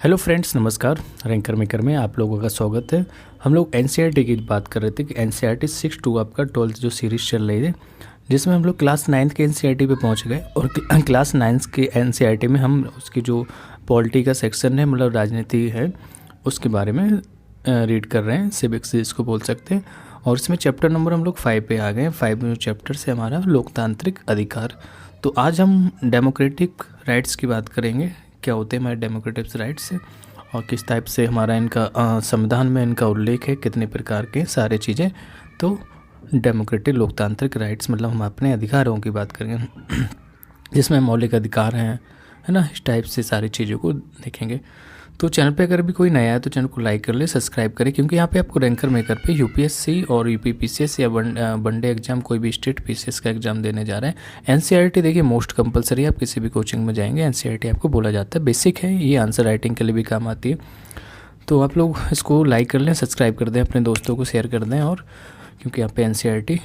Hello friends, नमस्कार। Ranker maker में आप लोगों का स्वागत है। हम लोग एनसीईआरटी की बात कर रहे थे कि एनसीईआरटी 6 टू आपका 12th जो सीरीज़ चल रही है, जिसमें हम लोग क्लास 9th के एनसीईआरटी पे पहुंच गए। और क्लास 9th के एनसीईआरटी में हम उसकी जो पॉलिटी का सेक्शन है, मतलब राजनीति है, उसके बारे में रीड कर रहे हैं। सिविक्स इसको बोल सकते हैं। और इसमें चैप्टर नंबर हम लोग 5 पे आ गए हैं। 5 चैप्टर से हमारा लोकतांत्रिक अधिकार। तो आज हम डेमोक्रेटिक राइट्स की बात करेंगे। क्या होते हैं हमारे डेमोक्रेटिक राइट्स और किस टाइप से हमारा इनका संविधान में इनका उल्लेख है, कितने प्रकार के सारे चीज़ें। तो डेमोक्रेटिक लोकतांत्रिक राइट्स मतलब हम अपने अधिकारों की बात करेंगे, जिसमें मौलिक अधिकार हैं, है ना। इस टाइप से सारी चीज़ों को देखेंगे। तो चैनल पे अगर भी कोई नया है तो चैनल को लाइक कर ले, सब्सक्राइब करें, क्योंकि यहाँ पे आपको रैंकर मेकर पे यूपीएससी और यूपी पीसीएस या वनडे एग्जाम, कोई भी स्टेट पीसीएस का एग्जाम देने जा रहे हैं। एनसीईआरटी देखिए मोस्ट कंपलसरी, आप किसी भी कोचिंग में जाएंगे एनसीईआरटी आपको बोला जाता है बेसिक है, ये आंसर राइटिंग के लिए भी काम आती है। तो आप लोग इसको लाइक कर लें, सब्सक्राइब कर दें, अपने दोस्तों को शेयर कर दें। और क्योंकि यहाँ पे एनसीईआरटी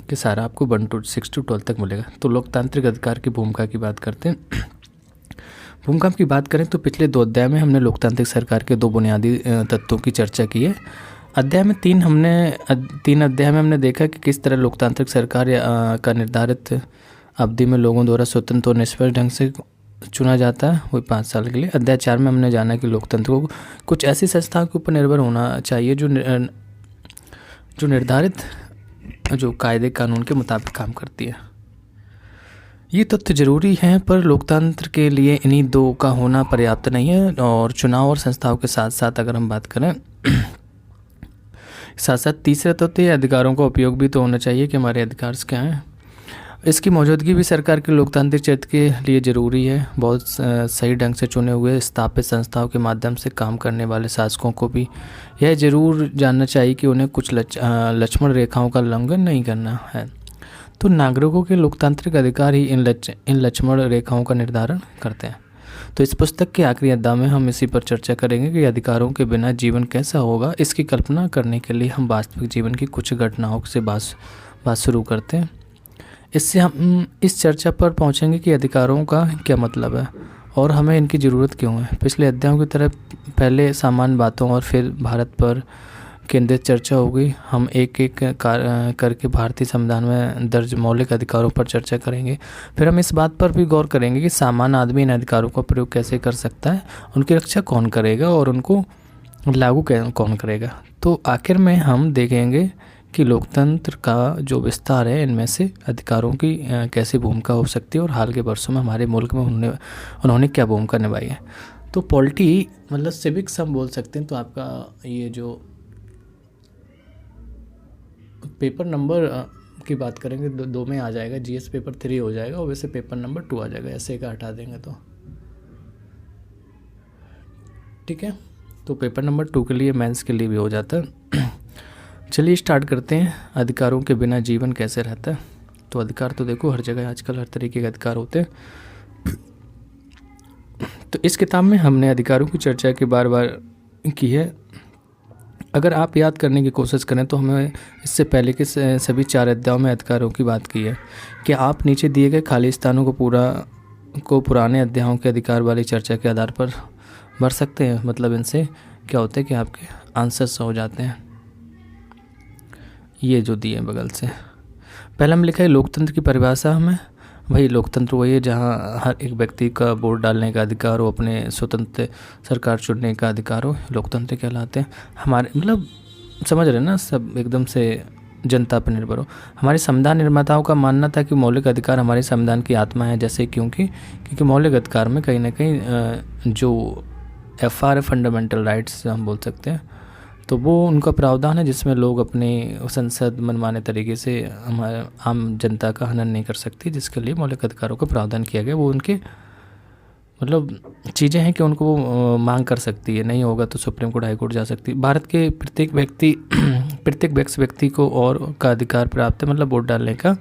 के सारा आपको 1 to 6 तक मिलेगा। तो लोकतांत्रिक अधिकार की भूमिका की बात करते हैं। भूमिका की बात करें तो पिछले 2 अध्याय में हमने लोकतांत्रिक सरकार के 2 बुनियादी तत्वों की चर्चा की है। अध्याय में 3 अध्याय में हमने देखा कि किस तरह लोकतांत्रिक सरकार का निर्धारित अवधि में लोगों द्वारा स्वतंत्र और निष्पक्ष ढंग से चुना जाता है, वही 5 साल के लिए। अध्याय 4 में हमने जाना कि लोकतंत्र को कुछ ऐसी संस्थाओं के ऊपर निर्भर होना चाहिए जो निर्धारित जो कायदे कानून के मुताबिक काम करती है। ये तथ्य जरूरी हैं, पर लोकतंत्र के लिए इन्हीं 2 का होना पर्याप्त नहीं है। और चुनाव और संस्थाओं के साथ साथ अगर हम बात करें साथ साथ तीसरा तथ्य अधिकारों का उपयोग भी तो होना चाहिए कि हमारे अधिकार क्या हैं। इसकी मौजूदगी भी सरकार के लोकतांत्रिक चरित्र के लिए ज़रूरी है। बहुत सही ढंग से चुने हुए स्थापित संस्थाओं के माध्यम से काम करने वाले शासकों को भी यह ज़रूर जानना चाहिए कि उन्हें कुछ लक्ष्मण रेखाओं का उल्लंघन नहीं करना है। तो नागरिकों के लोकतांत्रिक अधिकार ही इन लक्ष्मण रेखाओं का निर्धारण करते हैं। तो इस पुस्तक के आखिरी अध्याय में हम इसी पर चर्चा करेंगे कि अधिकारों के बिना जीवन कैसा होगा। इसकी कल्पना करने के लिए हम वास्तविक जीवन की कुछ घटनाओं से बात शुरू करते हैं। इससे हम इस चर्चा पर पहुंचेंगे कि अधिकारों का क्या मतलब है और हमें इनकी ज़रूरत क्यों है। पिछले अध्यायों की तरह पहले सामान्य बातों और फिर भारत पर केंद्रित चर्चा हो गई। हम एक करके भारतीय संविधान में दर्ज मौलिक अधिकारों पर चर्चा करेंगे। फिर हम इस बात पर भी गौर करेंगे कि सामान्य आदमी इन अधिकारों का प्रयोग कैसे कर सकता है, उनकी रक्षा कौन करेगा और उनको लागू कौन करेगा। तो आखिर में हम देखेंगे कि लोकतंत्र का जो विस्तार है, इनमें से अधिकारों की कैसी भूमिका हो सकती है और हाल के वर्षों में हमारे मुल्क में उन्होंने क्या भूमिका निभाई है। तो पॉलिटी मतलब सिविक्स हम बोल सकते हैं। तो आपका ये जो पेपर नंबर की बात करेंगे 2 में आ जाएगा, जीएस पेपर 3 हो जाएगा और वैसे पेपर नंबर 2 आ जाएगा, ऐसे का हटा देंगे तो ठीक है। तो पेपर नंबर 2 के लिए मेंस के लिए भी हो जाता है। चलिए स्टार्ट करते हैं। अधिकारों के बिना जीवन कैसे रहता है। तो अधिकार तो देखो हर जगह आजकल हर तरीके के अधिकार होते हैं। तो इस किताब में हमने अधिकारों की चर्चा की बार की है। अगर आप याद करने की कोशिश करें तो हमें इससे पहले के सभी 4 अध्यायों में अधिकारों की बात की है। कि आप नीचे दिए गए खाली स्थानों को पुराने अध्यायों के अधिकार वाली चर्चा के आधार पर भर सकते हैं। मतलब इनसे क्या होता है कि आपके आंसर्स हो जाते हैं। ये जो दिए बगल से पहले हम लिखा है लोकतंत्र की परिभाषा हमें। भाई लोकतंत्र वही है जहाँ हर एक व्यक्ति का वोट डालने का अधिकार हो, अपने स्वतंत्र सरकार चुनने का अधिकार हो, लोकतंत्र कहलाते हैं। हमारे मतलब समझ रहे हैं ना, सब एकदम से जनता पर निर्भर हो। हमारे संविधान निर्माताओं का मानना था कि मौलिक अधिकार हमारे संविधान की आत्मा है। जैसे क्योंकि मौलिक अधिकार में कहीं ना कहीं जो FR फंडामेंटल राइट्स हम बोल सकते हैं, तो वो उनका प्रावधान है जिसमें लोग अपने संसद मनमाने तरीके से हमारे आम जनता का हनन नहीं कर सकती, जिसके लिए मौलिक अधिकारों का प्रावधान किया गया। वो उनके मतलब चीज़ें हैं कि उनको वो मांग कर सकती है, नहीं होगा तो सुप्रीम कोर्ट हाई कोर्ट जा सकती है। भारत के प्रत्येक व्यक्ति को और का अधिकार प्राप्त है, मतलब वोट डालने का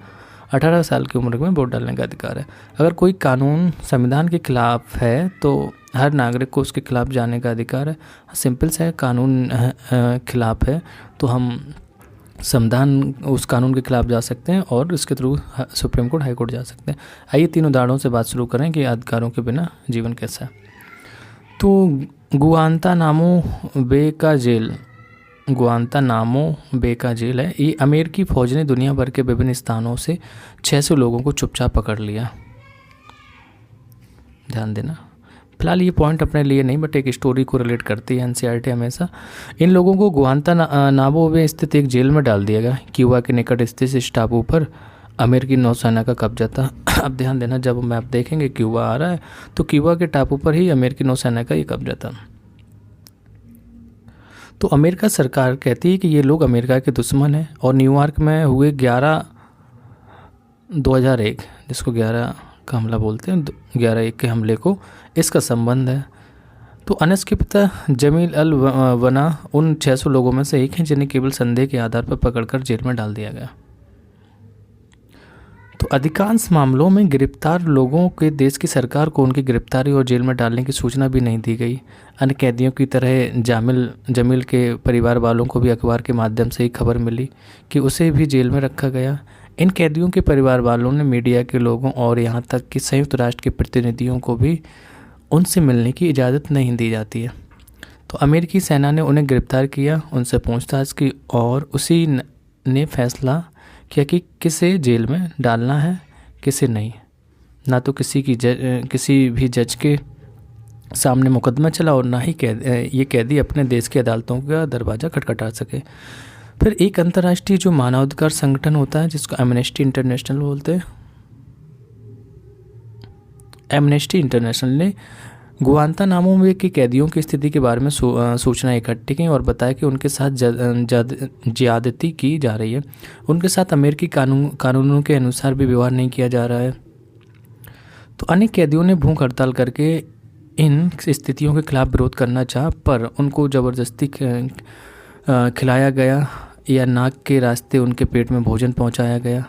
18 साल की उम्र में वोट डालने का अधिकार है। अगर कोई कानून संविधान के खिलाफ है तो हर नागरिक को उसके खिलाफ जाने का अधिकार है। सिंपल सा है, कानून खिलाफ है तो हम संविधान उस कानून के खिलाफ जा सकते हैं और इसके through supreme court high court जा सकते हैं। आइए 3 उदाहरणों से बात शुरू करें कि अधिकारों के बिना जीवन कैसा है। तो गुआंतानामो बे का जेल है, ये अमेरिकी फ़ौज ने दुनिया भर के विभिन्न स्थानों से 600 लोगों को चुपचाप पकड़ लिया। ध्यान देना, फिलहाल ये पॉइंट अपने लिए नहीं, बट एक स्टोरी को रिलेट करती है एनसीईआरटी हमेशा। इन लोगों को गुआंतानामो में स्थित एक जेल में डाल दिया गया। क्यूबा के निकट स्थित इस टापू पर अमेरिकी नौसेना का कब्जा था। अब ध्यान देना, जब मैप देखेंगे क्यूबा आ रहा है तो क्यूबा के टापू पर ही अमेरिकी नौसेना का ये कब्जा था। तो अमेरिका सरकार कहती है कि ये लोग अमेरिका के दुश्मन हैं और न्यूयॉर्क में हुए 2001 जिसको 11 का हमला बोलते हैं, 11/1 के हमले को इसका संबंध है। तो अनस के पिता जमील अल वना उन 600 लोगों में से एक हैं जिन्हें केवल संदेह के आधार पर पकड़कर जेल में डाल दिया गया। तो अधिकांश मामलों में गिरफ्तार लोगों के देश की सरकार को उनकी गिरफ्तारी और जेल में डालने की सूचना भी नहीं दी गई। अन्य कैदियों की तरह जमील के परिवार वालों को भी अखबार के माध्यम से ही खबर मिली कि उसे भी जेल में रखा गया। इन कैदियों के परिवार वालों ने मीडिया के लोगों और यहाँ तक कि संयुक्त राष्ट्र के प्रतिनिधियों को भी उनसे मिलने की इजाज़त नहीं दी जाती है। तो अमेरिकी सेना ने उन्हें गिरफ्तार किया, उनसे पूछताछ की और उसी ने फैसला किया कि किसे जेल में डालना है किसे नहीं। ना तो किसी भी जज के सामने मुकदमा चला और ना ही ये कैदी अपने देश की अदालतों का दरवाज़ा खटखटा सके। फिर एक अंतर्राष्ट्रीय जो मानवाधिकार संगठन होता है जिसको एमनेस्टी इंटरनेशनल बोलते हैं, एमनेस्टी इंटरनेशनल ने गुआंतानामो में के कैदियों की स्थिति के बारे में सूचना इकट्ठी की और बताया कि उनके साथ ज्यादती की जा रही है। उनके साथ अमेरिकी कानूनों के अनुसार भी व्यवहार नहीं किया जा रहा है। तो अनेक कैदियों ने भूख हड़ताल करके इन स्थितियों के खिलाफ विरोध करना चाहा, पर उनको ज़बरदस्ती खिलाया गया या नाक के रास्ते उनके पेट में भोजन पहुंचाया गया।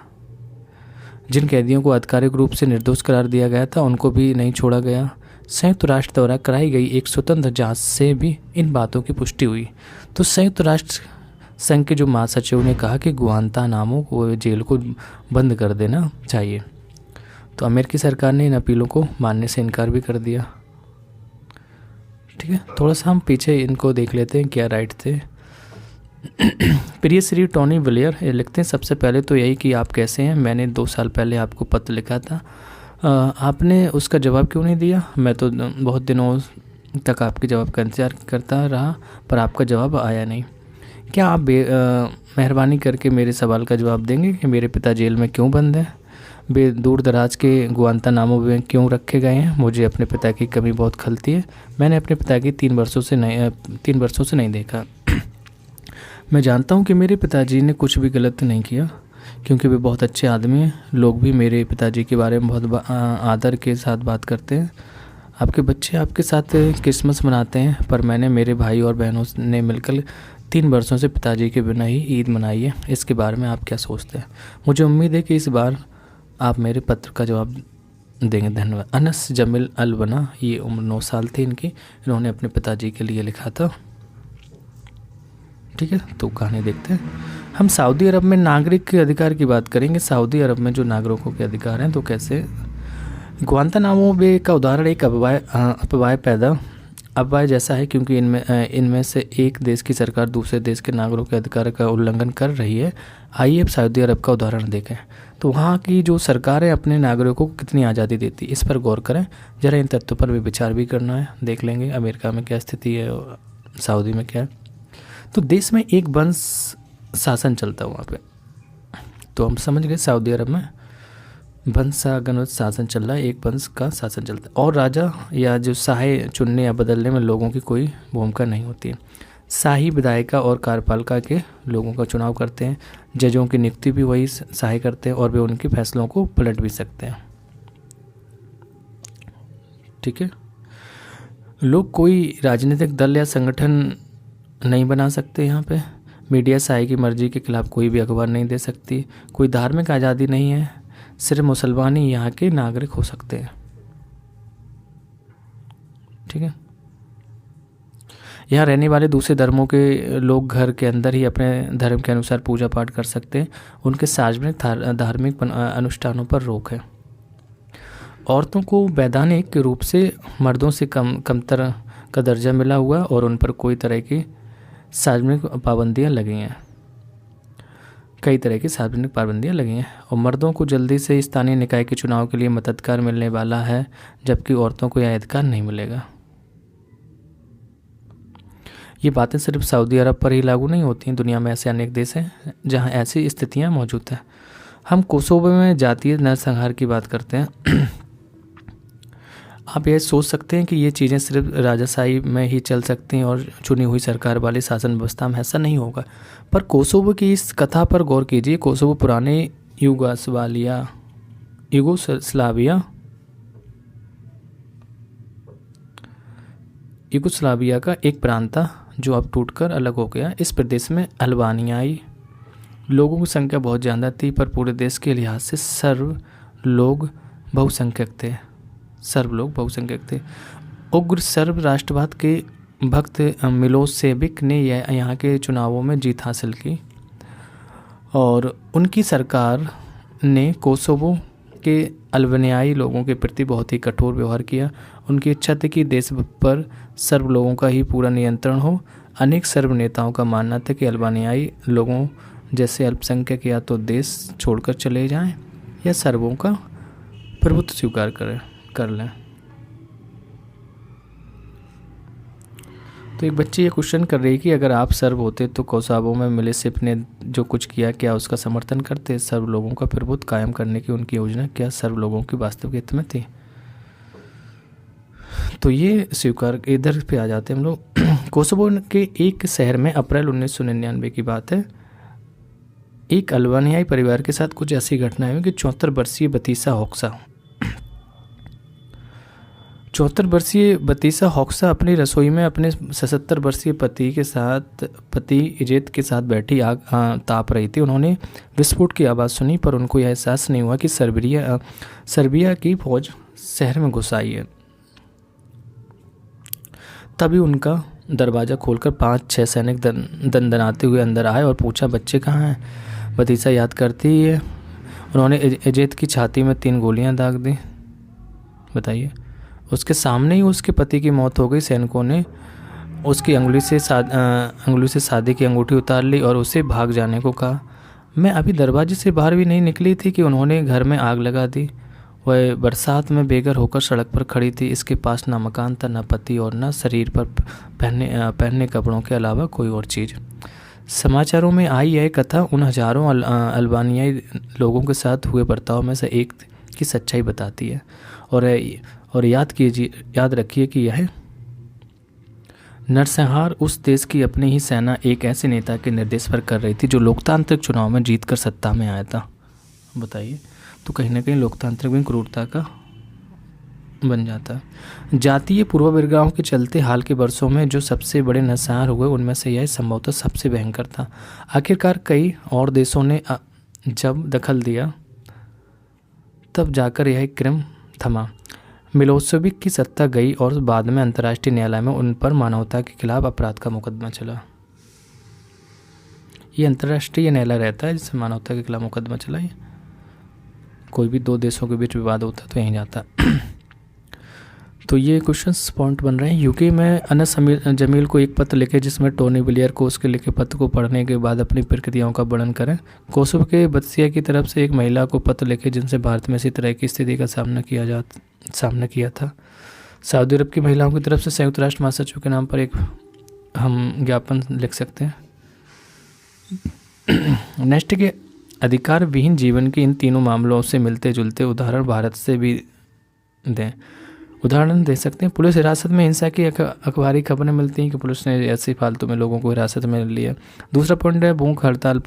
जिन कैदियों को आधिकारिक रूप से निर्दोष करार दिया गया था उनको भी नहीं छोड़ा गया। संयुक्त राष्ट्र द्वारा कराई गई एक स्वतंत्र जांच से भी इन बातों की पुष्टि हुई। तो संयुक्त राष्ट्र संघ के जो महासचिव ने कहा कि गुआंतानामो को जेल को बंद कर देना चाहिए। तो अमेरिकी सरकार ने इन अपीलों को मानने से इनकार भी कर दिया। ठीक है, थोड़ा सा हम पीछे इनको देख लेते हैं क्या राइट थे। प्रिय श्री टोनी ब्लेयर लिखते हैं, सबसे पहले तो यही कि आप कैसे हैं। मैंने 2 साल पहले आपको पत्र लिखा था, आपने उसका जवाब क्यों नहीं दिया। मैं तो बहुत दिनों तक आपके जवाब का इंतज़ार करता रहा पर आपका जवाब आया नहीं। क्या आप मेहरबानी करके मेरे सवाल का जवाब देंगे कि मेरे पिता जेल में क्यों बंद हैं, वे दूर दराज के गुआंतानामो में क्यों रखे गए हैं। मुझे अपने पिता की कमी बहुत खलती है। मैंने अपने पिता की 3 वर्षों से नहीं देखा। मैं जानता हूँ कि मेरे पिताजी ने कुछ भी गलत नहीं किया क्योंकि वे बहुत अच्छे आदमी हैं। लोग भी मेरे पिताजी के बारे में बहुत आदर के साथ बात करते हैं। आपके बच्चे आपके साथ क्रिसमस मनाते हैं, पर मैंने मेरे भाई और बहनों ने मिलकर 3 वर्षों से पिताजी के बिना ही ईद मनाई है। इसके बारे में आप क्या सोचते हैं। मुझे उम्मीद है कि इस बार आप मेरे पत्र का जवाब देंगे। धन्यवाद। अनस जमील अल वना, ये उम्र 9 साल थी इनकी। इन्होंने अपने पिताजी के लिए लिखा था। ठीक है, तो कहानी देखते हैं। हम सऊदी अरब में नागरिक के अधिकार की बात करेंगे। सऊदी अरब में जो नागरिकों के अधिकार हैं तो कैसे। गुआंतानामो बे का उदाहरण एक अफवाह जैसा है क्योंकि इनमें से एक देश की सरकार दूसरे देश के नागरिकों के अधिकार का उल्लंघन कर रही है। आइए अब सऊदी अरब का उदाहरण देखें। तो वहाँ की जो सरकार है अपने नागरिकों को कितनी आज़ादी देती है, इस पर गौर करें। ज़रा इन तथ्यों पर भी विचार भी करना है। देख लेंगे अमेरिका में क्या स्थिति है, सऊदी में क्या है। तो देश में एक वंश शासन चलता है वहाँ पे। तो हम समझ गए सऊदी अरब में वंशागत शासन चल रहा है, एक वंश का शासन चलता है और राजा या जो शाही चुनने या बदलने में लोगों की कोई भूमिका नहीं होती है। शाही विधायिका और कार्यपालिका के लोगों का चुनाव करते हैं। जजों की नियुक्ति भी वही शाही करते हैं और वे उनके फैसलों को पलट भी सकते हैं। ठीक है, लोग कोई राजनीतिक दल या संगठन नहीं बना सकते। यहाँ पे मीडिया शाही की मर्जी के खिलाफ कोई भी अखबार नहीं दे सकती। कोई धार्मिक आज़ादी नहीं है। सिर्फ मुसलमान ही यहाँ के नागरिक हो सकते हैं। ठीक है, यहाँ रहने वाले दूसरे धर्मों के लोग घर के अंदर ही अपने धर्म के अनुसार पूजा पाठ कर सकते हैं। उनके सार्वजनिक धार्मिक अनुष्ठानों पर रोक है। औरतों को वैधानिक रूप से मर्दों से का दर्जा मिला हुआ और उन पर कोई तरह की सार्वजनिक पाबंदियां लगी हैं, कई तरह की सार्वजनिक पाबंदियां लगी हैं। और मर्दों को जल्दी से स्थानीय निकाय के चुनाव के लिए मताधिकार मिलने वाला है, जबकि औरतों को यह अधिकार नहीं मिलेगा। ये बातें सिर्फ सऊदी अरब पर ही लागू नहीं होती हैं, दुनिया में ऐसे अनेक देश हैं जहां ऐसी स्थितियां मौजूद हैं। हम कोसोवो में जातीय नरसंहार की बात करते हैं। आप यह सोच सकते हैं कि ये चीज़ें सिर्फ राजाशाही में ही चल सकती हैं और चुनी हुई सरकार वाली शासन व्यवस्था में ऐसा नहीं होगा। पर कोसोवो की इस कथा पर गौर कीजिए। कोसोवो पुराने यूगोस्लाविया का एक प्रांत था जो अब टूटकर अलग हो गया। इस प्रदेश में अल्बानियाई लोगों की संख्या बहुत ज़्यादा थी, पर पूरे देश के लिहाज से सर्ब लोग बहुसंख्यक थे। उग्र सर्ब राष्ट्रवाद के भक्त मिलोसेविक ने यहाँ के चुनावों में जीत हासिल की और उनकी सरकार ने कोसोवो के अल्बानियाई लोगों के प्रति बहुत ही कठोर व्यवहार किया। उनकी इच्छा थी कि देश पर सर्ब लोगों का ही पूरा नियंत्रण हो। अनेक सर्ब नेताओं का मानना था कि अल्बानियाई लोगों जैसे अल्पसंख्यक या तो देश छोड़कर चले जाएं या सर्बों का प्रभुत्व स्वीकार कर लें। तो एक बच्ची ये क्वेश्चन कर रही है कि अगर आप सर्ब होते तो कोसोवो में मिलोसेविक ने जो कुछ किया, क्या उसका समर्थन करते? सर्ब लोगों का प्रभुत्व कायम करने की उनकी योजना क्या सर्ब लोगों की वास्तविक हित में थी? तो ये स्वीकार, इधर पे आ जाते हैं हम लोग। कोसोवो के एक शहर में अप्रैल 1999 की बात है, एक अल्बानियाई परिवार के साथ कुछ ऐसी घटनाएं हुई कि 74 वर्षीय बतीसा हॉक्सा अपनी रसोई में अपने 77 वर्षीय पति इजेत के साथ बैठी आग ताप रही थी। उन्होंने विस्फोट की आवाज़ सुनी, पर उनको यह एहसास नहीं हुआ कि सर्बिया की फौज शहर में घुस आई है। तभी उनका दरवाज़ा खोलकर 5-6 सैनिक दंदनाते हुए अंदर आए और पूछा, बच्चे कहाँ हैं? बतीसा याद करती है, उन्होंने इजेत की छाती में 3 गोलियां दाग दी। बताइए, उसके सामने ही उसके पति की मौत हो गई। सैनिकों ने उसकी अंगुली से शादी की अंगूठी उतार ली और उसे भाग जाने को कहा। मैं अभी दरवाजे से बाहर भी नहीं निकली थी कि उन्होंने घर में आग लगा दी। वह बरसात में बेघर होकर सड़क पर खड़ी थी। इसके पास ना मकान था, ना पति और ना शरीर पर पहनने कपड़ों के अलावा कोई और चीज़। समाचारों में आई यह कथा उन हजारों अल्बानियाई लोगों के साथ हुए बर्ताव में से एक की सच्चाई बताती है। और याद रखिए कि यह नरसंहार उस देश की अपनी ही सेना एक ऐसे नेता के निर्देश पर कर रही थी जो लोकतांत्रिक चुनाव में जीतकर सत्ता में आया था। बताइए, तो कहीं ना कहीं लोकतांत्रिक भी क्रूरता का बन जाता है। जातीय पूर्वाग्रहों के चलते हाल के वर्षों में जो सबसे बड़े नरसंहार हुए, उनमें से यह संभवतः सबसे भयंकर था। आखिरकार कई और देशों ने जब दखल दिया, तब जाकर यह क्रम थमा। मिलोसेविक की सत्ता गई और बाद में अंतर्राष्ट्रीय न्यायालय में उन पर मानवता के खिलाफ अपराध का मुकदमा चला। ये अंतर्राष्ट्रीय न्यायालय रहता है जिससे मानवता के खिलाफ मुकदमा चला। कोई भी 2 देशों के बीच विवाद होता तो यहीं जाता। तो ये क्वेश्चंस पॉइंट बन रहे हैं। यूके में अनस जमील को एक पत्र लिखे जिसमें टोनी ब्लेयर को उसके लिखे पत्र को पढ़ने के बाद अपनी प्रक्रियाओं का वर्णन करें। कोसोवो के बत्सिया की तरफ से एक महिला को पत्र लिखे जिनसे भारत में इसी तरह की स्थिति का सामना किया था। सऊदी अरब की महिलाओं की तरफ से संयुक्त राष्ट्र महासचिव के नाम पर एक हम ज्ञापन लिख सकते हैं। नेक्स्ट के अधिकार विहीन जीवन के इन तीनों मामलों से मिलते जुलते उदाहरण भारत से भी उदाहरण दे सकते हैं। पुलिस हिरासत में हिंसा की अखबारी खबरें मिलती हैं कि पुलिस ने ऐसे फालतू में लोगों को हिरासत में लिया। दूसरा पॉइंट है भूख हड़ताल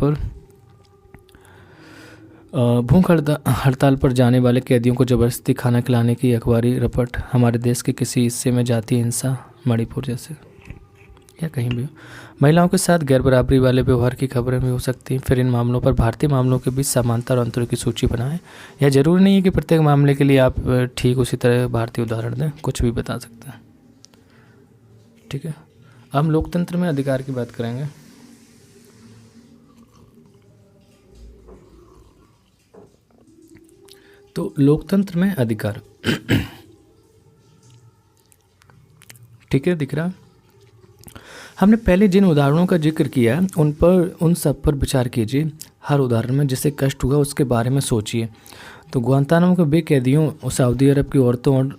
पर जाने वाले कैदियों को जबरदस्ती खाना खिलाने की अखबारी रिपोर्ट। हमारे देश के किसी हिस्से में जातीय हिंसा, मणिपुर जैसे या कहीं भी। महिलाओं के साथ गैर बराबरी वाले व्यवहार की खबरें भी हो सकती हैं। फिर इन मामलों पर भारतीय मामलों के बीच समानता और अंतरों की सूची बनाएं। यह जरूरी नहीं है कि प्रत्येक मामले के लिए आप ठीक उसी तरह भारतीय उदाहरण दें, कुछ भी बता सकते हैं। ठीक है, अब हम लोकतंत्र में अधिकार की बात करेंगे। तो लोकतंत्र में अधिकार ठीक ठीक है, दिख रहा। हमने पहले जिन उदाहरणों का जिक्र किया उन सब पर विचार कीजिए। हर उदाहरण में जिसे कष्ट हुआ उसके बारे में सोचिए। तो गुआंतानामो के बे कैदियों, सऊदी अरब की औरतों और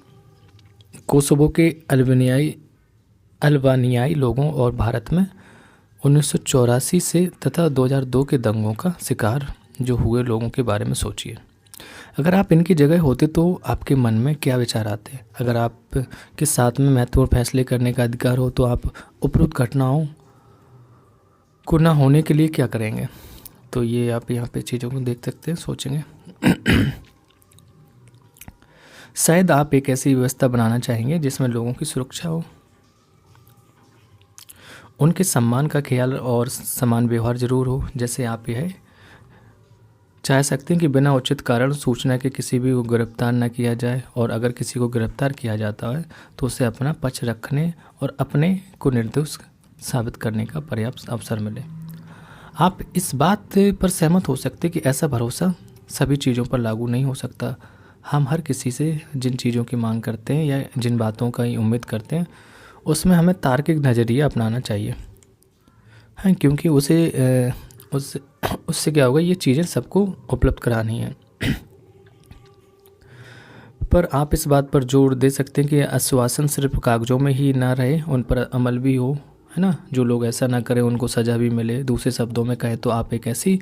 कोसोवो के अल्बानियाई लोगों और भारत में 1984 से तथा 2002 के दंगों का शिकार जो हुए लोगों के बारे में सोचिए। अगर आप इनकी जगह होते तो आपके मन में क्या विचार आते? अगर आप के साथ में महत्वपूर्ण फैसले करने का अधिकार हो तो आप उपरोक्त घटनाओं को न होने के लिए क्या करेंगे? तो ये आप यहाँ पे चीज़ों को देख सकते हैं, सोचेंगे। शायद आप एक ऐसी व्यवस्था बनाना चाहेंगे जिसमें लोगों की सुरक्षा हो, उनके सम्मान का ख्याल और समान व्यवहार जरूर हो। जैसे आप यह चाह सकते हैं कि बिना उचित कारण सूचना के किसी भी को गिरफ्तार न किया जाए, और अगर किसी को गिरफ्तार किया जाता है तो उसे अपना पक्ष रखने और अपने को निर्दोष साबित करने का पर्याप्त अवसर मिले। आप इस बात पर सहमत हो सकते कि ऐसा भरोसा सभी चीज़ों पर लागू नहीं हो सकता। हम हर किसी से जिन चीज़ों की मांग करते हैं या जिन बातों का ही उम्मीद करते हैं उसमें हमें तार्किक नज़रिया अपनाना चाहिए। हाँ, क्योंकि उससे क्या होगा, ये चीज़ें सबको उपलब्ध करानी है। पर आप इस बात पर जोर दे सकते हैं कि आश्वासन सिर्फ कागजों में ही ना रहे, उन पर अमल भी हो, है ना। जो लोग ऐसा ना करें उनको सज़ा भी मिले। दूसरे शब्दों में कहें तो आप एक ऐसी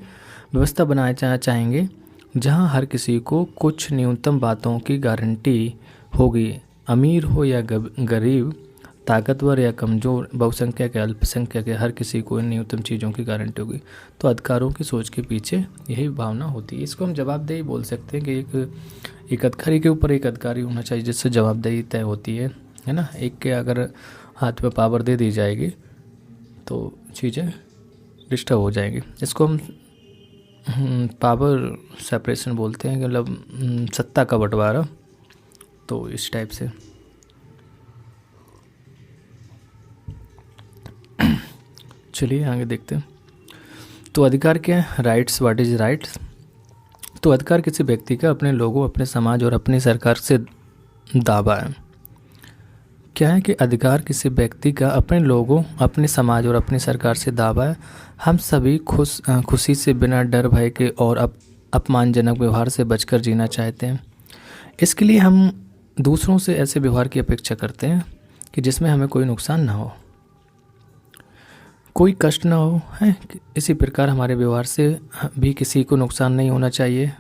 व्यवस्था बनाना चाहेंगे जहां हर किसी को कुछ न्यूनतम बातों की गारंटी होगी। अमीर हो या गरीब, ताकतवर या कमज़ोर, बहुसंख्यक या अल्पसंख्यक, हर किसी को इन न्यूनतम चीज़ों की गारंटी होगी। तो अधिकारों की सोच के पीछे यही भावना होती है। इसको हम जवाबदेही बोल सकते हैं कि एक अधिकारी के ऊपर एक अधिकारी होना चाहिए जिससे जवाबदेही तय होती है ना। एक के अगर हाथ में पावर दे दी जाएगी तो चीज़ें डिस्टर्ब हो जाएंगी। इसको हम पावर सेपरेशन बोलते हैं, मतलब सत्ता का बंटवारा। तो इस टाइप से चलिए आगे देखते हैं। तो अधिकार क्या है? राइट्स। What is rights? तो अधिकार किसी व्यक्ति का अपने लोगों, अपने समाज और अपनी सरकार से दावा है। क्या है कि अधिकार किसी व्यक्ति का अपने लोगों, अपने समाज और अपनी सरकार से दावा है। हम सभी खुशी से, बिना डर भय के और अपमानजनक व्यवहार से बचकर जीना चाहते हैं। इसके लिए हम दूसरों से ऐसे व्यवहार की अपेक्षा करते हैं कि जिसमें हमें कोई नुकसान ना हो, कोई कष्ट ना हो, है। इसी प्रकार हमारे व्यवहार से भी किसी को नुकसान नहीं होना चाहिए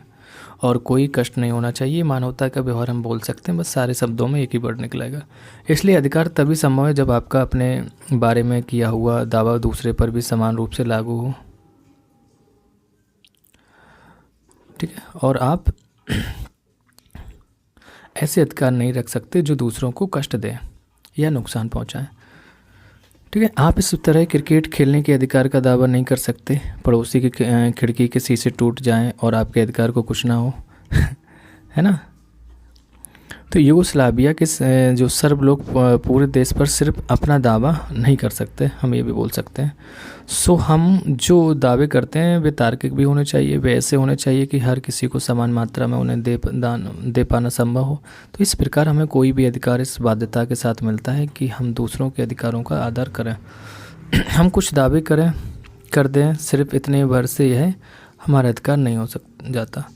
और कोई कष्ट नहीं होना चाहिए। मानवता का व्यवहार हम बोल सकते हैं, बस सारे शब्दों में एक ही वर्ड निकलेगा। इसलिए अधिकार तभी संभव है जब आपका अपने बारे में किया हुआ दावा दूसरे पर भी समान रूप से लागू हो, ठीक है। और आप ऐसे अधिकार नहीं रख सकते जो दूसरों को कष्ट दें या नुकसान पहुंचाएं, ठीक है। आप इस तरह क्रिकेट खेलने के अधिकार का दावा नहीं कर सकते। पड़ोसी की खिड़की के शीशे टूट जाएं और आपके अधिकार को कुछ ना हो, है ना। तो यूगोस्लाविया के जो सर्ब लोग पूरे देश पर सिर्फ अपना दावा नहीं कर सकते, हम ये भी बोल सकते हैं। सो हम जो दावे करते हैं वे तार्किक भी होने चाहिए, वे ऐसे होने चाहिए कि हर किसी को समान मात्रा में उन्हें दे पाना संभव हो। तो इस प्रकार हमें कोई भी अधिकार इस बाध्यता के साथ मिलता है कि हम दूसरों के अधिकारों का आदर करें। हम कुछ दावे कर दें सिर्फ इतने भर से यह हमारा अधिकार नहीं हो जाता।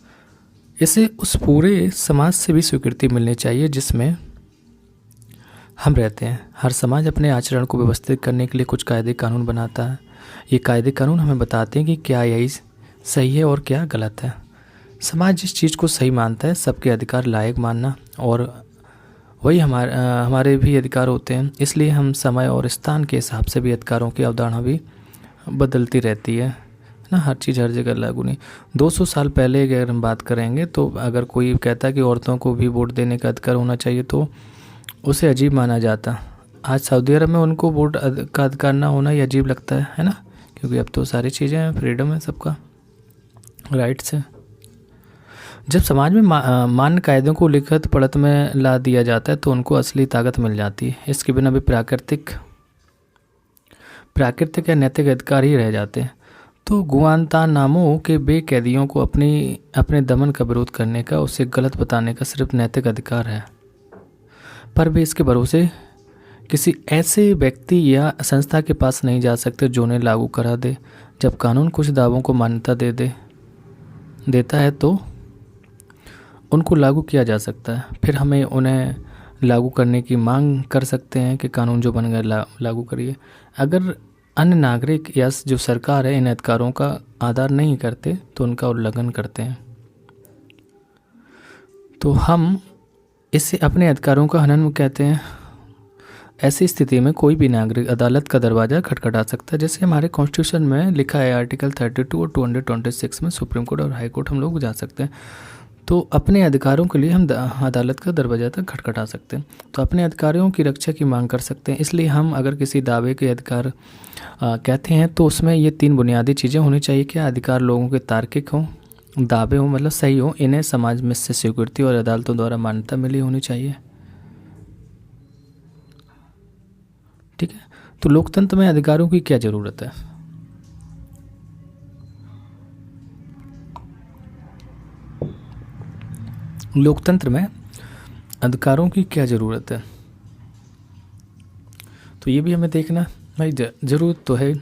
इसे उस पूरे समाज से भी स्वीकृति मिलनी चाहिए जिसमें हम रहते हैं। हर समाज अपने आचरण को व्यवस्थित करने के लिए कुछ कायदे कानून बनाता है। ये कायदे कानून हमें बताते हैं कि क्या यही सही है और क्या गलत है। समाज जिस चीज़ को सही मानता है सबके अधिकार लायक मानना, और वही हमारे भी अधिकार होते हैं। इसलिए हम समय और स्थान के हिसाब से भी अधिकारों की अवधारणा भी बदलती रहती है ना। हर चीज़ हर जगह लागू नहीं। 200 साल पहले अगर हम बात करेंगे तो अगर कोई कहता है कि औरतों को भी वोट देने का अधिकार होना चाहिए तो उसे अजीब माना जाता। आज सऊदी अरब में उनको वोट का अधिकार ना होना ही अजीब लगता है ना, क्योंकि अब तो सारी चीज़ें हैं, फ्रीडम है, सबका राइट्स है। जब समाज में मान्य कायदों को लिखित पढ़त में ला दिया जाता है तो उनको असली ताकत मिल जाती है। इसके बिना भी प्राकृतिक या नैतिक अधिकार ही रह जाते हैं। तो गुआंतानामो के बे कैदियों को अपने दमन का विरोध करने का, उसे गलत बताने का सिर्फ नैतिक अधिकार है, पर वे इसके भरोसे किसी ऐसे व्यक्ति या संस्था के पास नहीं जा सकते जो उन्हें लागू करा दे। जब कानून कुछ दावों को मान्यता देता है तो उनको लागू किया जा सकता है। फिर हमें उन्हें लागू करने की मांग कर सकते हैं कि कानून जो बन गया लागू करिए। अगर अन्य नागरिक या जो सरकार है इन अधिकारों का आदर नहीं करते तो उनका उल्लंघन करते हैं, तो हम इसे अपने अधिकारों का हनन कहते हैं। ऐसी स्थिति में कोई भी नागरिक अदालत का दरवाज़ा खटखटा सकता है। जैसे हमारे कॉन्स्टिट्यूशन में लिखा है आर्टिकल 32 और 226 में सुप्रीम कोर्ट और हाई कोर्ट हम लोग जा सकते हैं। तो अपने अधिकारों के लिए हम अदालत का दरवाज़ा तक खटखटा सकते हैं, तो अपने अधिकारों की रक्षा की मांग कर सकते हैं। इसलिए हम अगर किसी दावे के अधिकार कहते हैं तो उसमें ये 3 बुनियादी चीज़ें होनी चाहिए। क्या अधिकार लोगों के तार्किक हों, दावे हों मतलब सही हो, इन्हें समाज में से स्वीकृति और अदालतों द्वारा मान्यता मिली होनी चाहिए। ठीक है, तो लोकतंत्र में अधिकारों की क्या ज़रूरत है? लोकतंत्र में अधिकारों की क्या ज़रूरत है, तो ये भी हमें देखना भाई। ज़रूरत तो है।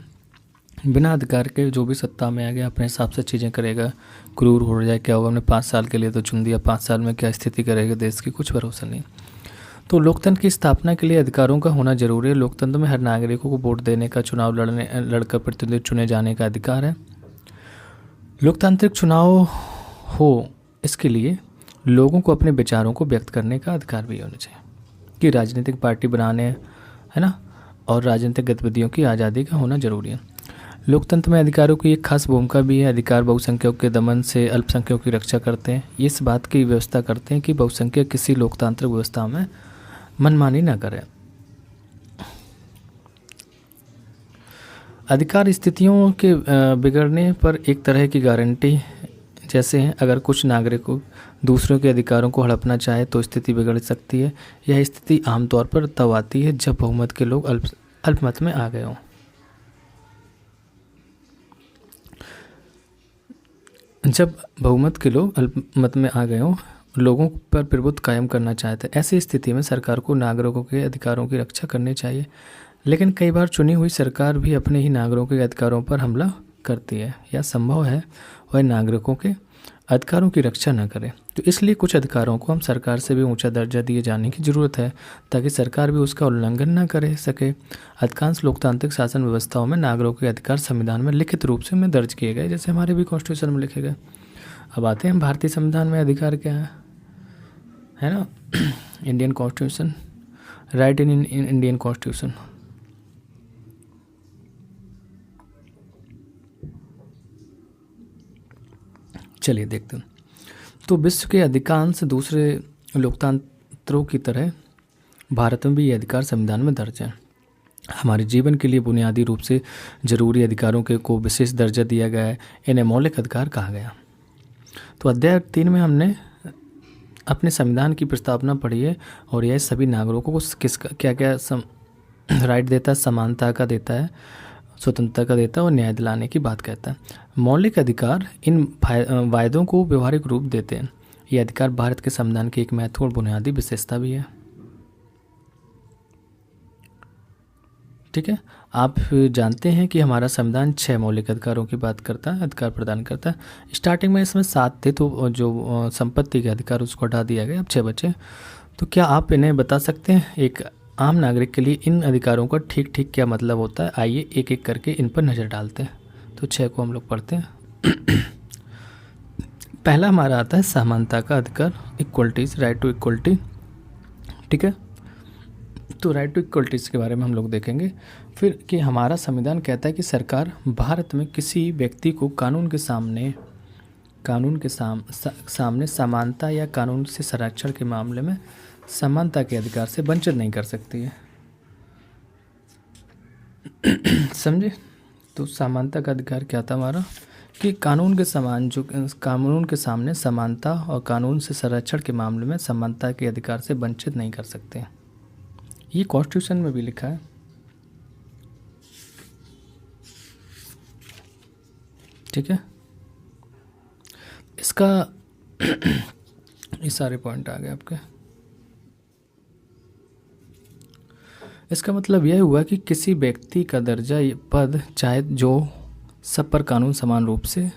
बिना अधिकार के जो भी सत्ता में आ गया अपने हिसाब से चीज़ें करेगा, क्रूर हो जाए क्या होगा। हमने 5 साल के लिए तो चुन दिया, 5 साल में क्या स्थिति करेगा देश की, कुछ भरोसा नहीं। तो लोकतंत्र की स्थापना के लिए अधिकारों का होना जरूरी है। लोकतंत्र में हर नागरिकों को वोट देने का, चुनाव लड़कर प्रतिनिधि चुने जाने का अधिकार है। लोकतांत्रिक चुनाव हो इसके लिए लोगों को अपने विचारों को व्यक्त करने का अधिकार भी होना चाहिए, कि राजनीतिक पार्टी बनाने, है ना, और राजनीतिक गतिविधियों की आज़ादी का होना जरूरी है। लोकतंत्र में अधिकारों की एक खास भूमिका भी है। अधिकार बहुसंख्यकों के दमन से अल्पसंख्यकों की रक्षा करते हैं। ये इस बात की व्यवस्था करते हैं कि बहुसंख्यक किसी लोकतांत्रिक व्यवस्था में मनमानी न करें। अधिकार स्थितियों के बिगड़ने पर एक तरह की गारंटी जैसे हैं। अगर कुछ नागरिकों दूसरों के अधिकारों को हड़पना चाहे तो स्थिति बिगड़ सकती है। यह स्थिति आमतौर पर तब आती है जब बहुमत के लोग अल्पमत में आ गए हों। जब बहुमत के लोग अल्पमत में आ गए हों, लोगों पर प्रभुत्व कायम करना चाहते हैं। ऐसी स्थिति में सरकार को नागरिकों के अधिकारों की रक्षा करनी चाहिए। लेकिन कई बार चुनी हुई सरकार भी अपने ही नागरिकों के अधिकारों पर हमला करती है, या संभव है वह नागरिकों के अधिकारों की रक्षा न करे। तो इसलिए कुछ अधिकारों को हम सरकार से भी ऊंचा दर्जा दिए जाने की ज़रूरत है, ताकि सरकार भी उसका उल्लंघन न कर सके। अधिकांश लोकतांत्रिक शासन व्यवस्थाओं में नागरिकों के अधिकार संविधान में लिखित रूप से में दर्ज किए गए, जैसे हमारे भी कॉन्स्टिट्यूशन में लिखे गए। अब आते हैं भारतीय संविधान में अधिकार क्या है ना। Indian constitution, right in Indian constitution. चलिए देखते हैं। तो विश्व के अधिकांश दूसरे लोकतंत्रों की तरह भारत में भी ये अधिकार संविधान में दर्ज है। हमारे जीवन के लिए बुनियादी रूप से जरूरी अधिकारों के को विशेष दर्जा दिया गया है। इन्हें मौलिक अधिकार कहा गया। तो अध्याय 3 में हमने अपने संविधान की प्रस्तावना पढ़ी है, और यह सभी नागरिकों को किसका क्या क्या राइट देता है, समानता का देता है, स्वतंत्रता का देता है और न्याय दिलाने की बात कहता है। मौलिक अधिकार इन वायदों को व्यवहारिक रूप देते हैं। ये अधिकार भारत के संविधान की एक महत्वपूर्ण बुनियादी विशेषता भी है। ठीक है, आप जानते हैं कि हमारा संविधान 6 मौलिक अधिकारों की बात करता है, अधिकार प्रदान करता है। स्टार्टिंग में इसमें 7 थे, तो जो संपत्ति के अधिकार उसको हटा दिया गया, अब 6 बचे। तो क्या आप इन्हें बता सकते हैं एक आम नागरिक के लिए इन अधिकारों का ठीक ठीक क्या मतलब होता है? आइए एक एक करके इन पर नज़र डालते हैं। तो 6 को हम लोग पढ़ते हैं। पहला हमारा आता है समानता का अधिकार, इक्वलिटीज, राइट टू इक्वलिटी। ठीक है, तो राइट टू इक्वलिटीज़ के बारे में हम लोग देखेंगे। फिर कि हमारा संविधान कहता है कि सरकार भारत में किसी व्यक्ति को कानून के सामने समानता या कानून से संरक्षण के मामले में समानता के अधिकार से वंचित नहीं कर सकती है। समझे? तो समानता का अधिकार क्या था हमारा, कि कानून के सामने समानता और कानून से संरक्षण के मामले में समानता के अधिकार से वंचित नहीं कर सकते। ये कॉन्स्टिट्यूशन में भी लिखा है। ठीक है, इसका ये सारे पॉइंट आ गए आपके। इसका मतलब यह हुआ कि किसी व्यक्ति का दर्जा या पद चाहे जो सब पर कानून समान रूप से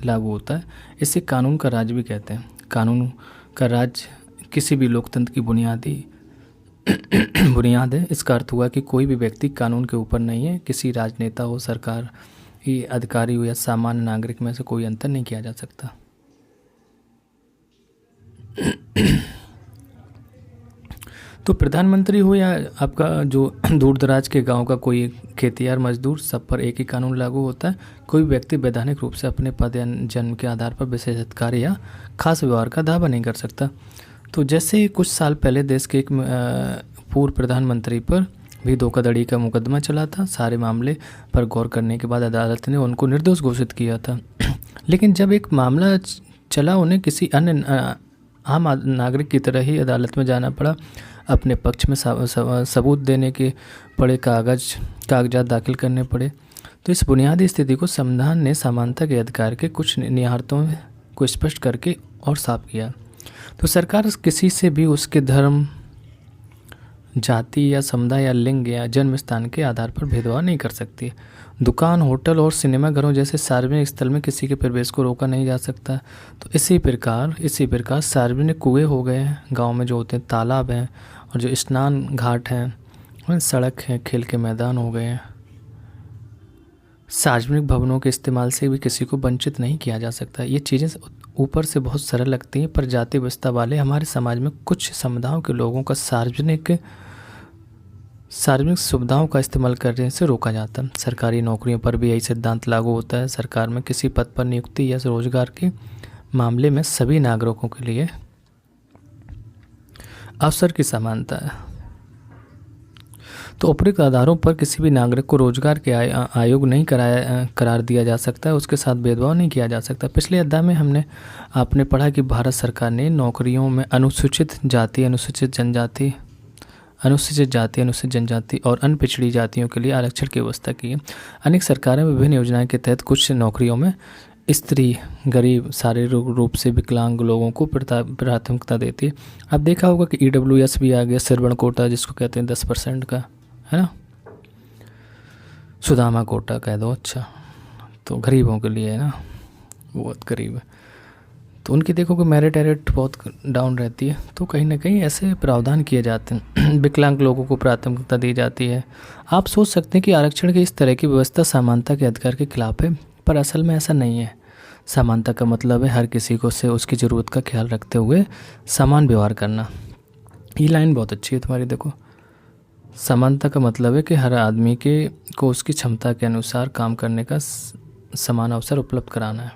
लागू होता है। इसे कानून का राज भी कहते हैं। कानून का राज किसी भी लोकतंत्र की बुनियादी बुनियाद है। इसका अर्थ हुआ कि कोई भी व्यक्ति कानून के ऊपर नहीं है। किसी राजनेता हो, सरकार ही अधिकारी हो या सामान्य नागरिक में से कोई अंतर नहीं किया जा सकता। तो प्रधानमंत्री हो या आपका जो दूर दराज के गांव का कोई खेतियार मजदूर, सब पर एक ही कानून लागू होता है। कोई व्यक्ति वैधानिक रूप से अपने पद या जन्म के आधार पर विशेष अधिकार या खास व्यवहार का दावा नहीं कर सकता। तो जैसे कुछ साल पहले देश के एक पूर्व प्रधानमंत्री पर भी धोखाधड़ी का मुकदमा चला था। सारे मामले पर गौर करने के बाद अदालत ने उनको निर्दोष घोषित किया था। लेकिन जब एक मामला चला, उन्हें किसी अन्य आम नागरिक की तरह ही अदालत में जाना पड़ा। अपने पक्ष में सबूत देने के पड़े, कागजात दाखिल करने पड़े। तो इस बुनियादी स्थिति को संविधान ने समानता के अधिकार के कुछ निहितार्थों को स्पष्ट करके और साफ किया। तो सरकार किसी से भी उसके धर्म, जाति या समुदाय या लिंग या जन्म स्थान के आधार पर भेदभाव नहीं कर सकती। दुकान, होटल और सिनेमा घरों जैसे सार्वजनिक स्थल में किसी के प्रवेश को रोका नहीं जा सकता। तो इसी प्रकार सार्वजनिक कुएं हो गए, गांव में जो होते हैं तालाब हैं, और जो स्नान घाट हैं, सड़क है, खेल के मैदान हो गए, सार्वजनिक भवनों के इस्तेमाल से भी किसी को वंचित नहीं किया जा सकता। ये चीज़ें ऊपर से बहुत सरल लगती हैं, पर जाति व्यवस्था वाले हमारे समाज में कुछ समुदायों के लोगों का सार्वजनिक सुविधाओं का इस्तेमाल करने से रोका जाता है। सरकारी नौकरियों पर भी यही सिद्धांत लागू होता है। सरकार में किसी पद पर नियुक्ति या रोजगार के मामले में सभी नागरिकों के लिए अवसर की समानता है। तो उपरोक्त आधारों पर किसी भी नागरिक को रोजगार के आयोग नहीं करार दिया जा सकता है, उसके साथ भेदभाव नहीं किया जा सकता। पिछले अध्याय में आपने पढ़ा कि भारत सरकार ने नौकरियों में अनुसूचित जाति, अनुसूचित जनजाति और अन्य पिछड़ी जातियों के लिए आरक्षण की व्यवस्था की है। अनेक सरकारें विभिन्न योजनाओं के तहत कुछ नौकरियों में स्त्री, गरीब, शारीरिक रूप से विकलांग लोगों को प्राथमिकता देती है। अब देखा होगा कि EWS भी आ गया, श्रवण कोटा जिसको कहते हैं 10% का, है ना, सुदामा कोटा कह दो। अच्छा, तो गरीबों के लिए है ना, बहुत गरीब है, तो उनकी देखो कि मेरिट बहुत डाउन रहती है। तो कहीं ना कहीं ऐसे प्रावधान किए जाते हैं। विकलांग लोगों को प्राथमिकता दी जाती है। आप सोच सकते हैं कि आरक्षण की इस तरह की व्यवस्था समानता के अधिकार के खिलाफ है, पर असल में ऐसा नहीं है। समानता का मतलब है हर किसी को से उसकी ज़रूरत का ख्याल रखते हुए समान व्यवहार करना। ये लाइन बहुत अच्छी है तुम्हारी, देखो। समानता का मतलब है कि हर आदमी को उसकी क्षमता के अनुसार काम करने का समान अवसर उपलब्ध कराना है।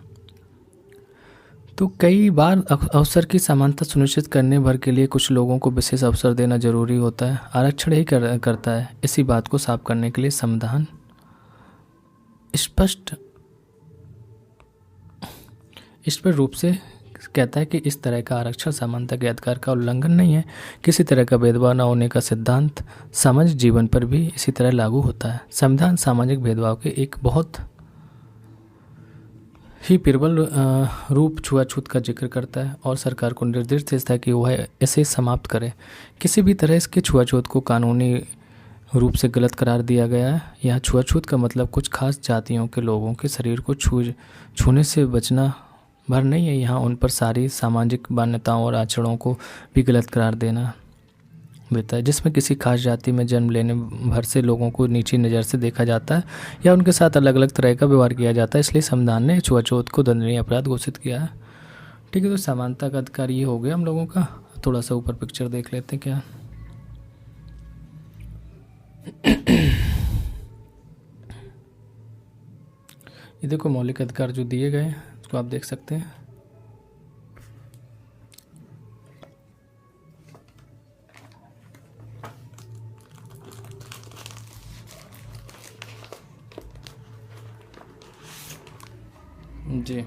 तो कई बार अवसर की समानता सुनिश्चित करने भर के लिए कुछ लोगों को विशेष अवसर देना जरूरी होता है। आरक्षण ही करता है। इसी बात को साफ करने के लिए संविधान स्पष्ट रूप से कहता है कि इस तरह का आरक्षण समानता के अधिकार का उल्लंघन नहीं है। किसी तरह का भेदभाव न होने का सिद्धांत सामाजिक जीवन पर भी इसी तरह लागू होता है। संविधान सामाजिक भेदभाव के एक बहुत ही प्रबल रूप छुआछूत का जिक्र करता है और सरकार को निर्देश देता है कि वह इसे समाप्त करे। किसी भी तरह इसके छुआछूत को कानूनी रूप से गलत करार दिया गया है। यहाँ छुआछूत का मतलब कुछ खास जातियों के लोगों के शरीर को छूने से बचना भर नहीं है। यहाँ उन पर सारी सामाजिक मान्यताओं और आचरणों को भी गलत करार देना देता है, जिसमें किसी खास जाति में जन्म लेने भर से लोगों को नीची नज़र से देखा जाता है या उनके साथ अलग अलग तरह का व्यवहार किया जाता है। इसलिए संविधान ने छुआछूत को दंडनीय अपराध घोषित किया है। ठीक है, तो समानता का अधिकार ये हो गया हम लोगों का। थोड़ा सा ऊपर पिक्चर देख लेते हैं क्या। ये देखो मौलिक अधिकार जो दिए गए हैं उसको आप देख सकते हैं। जी,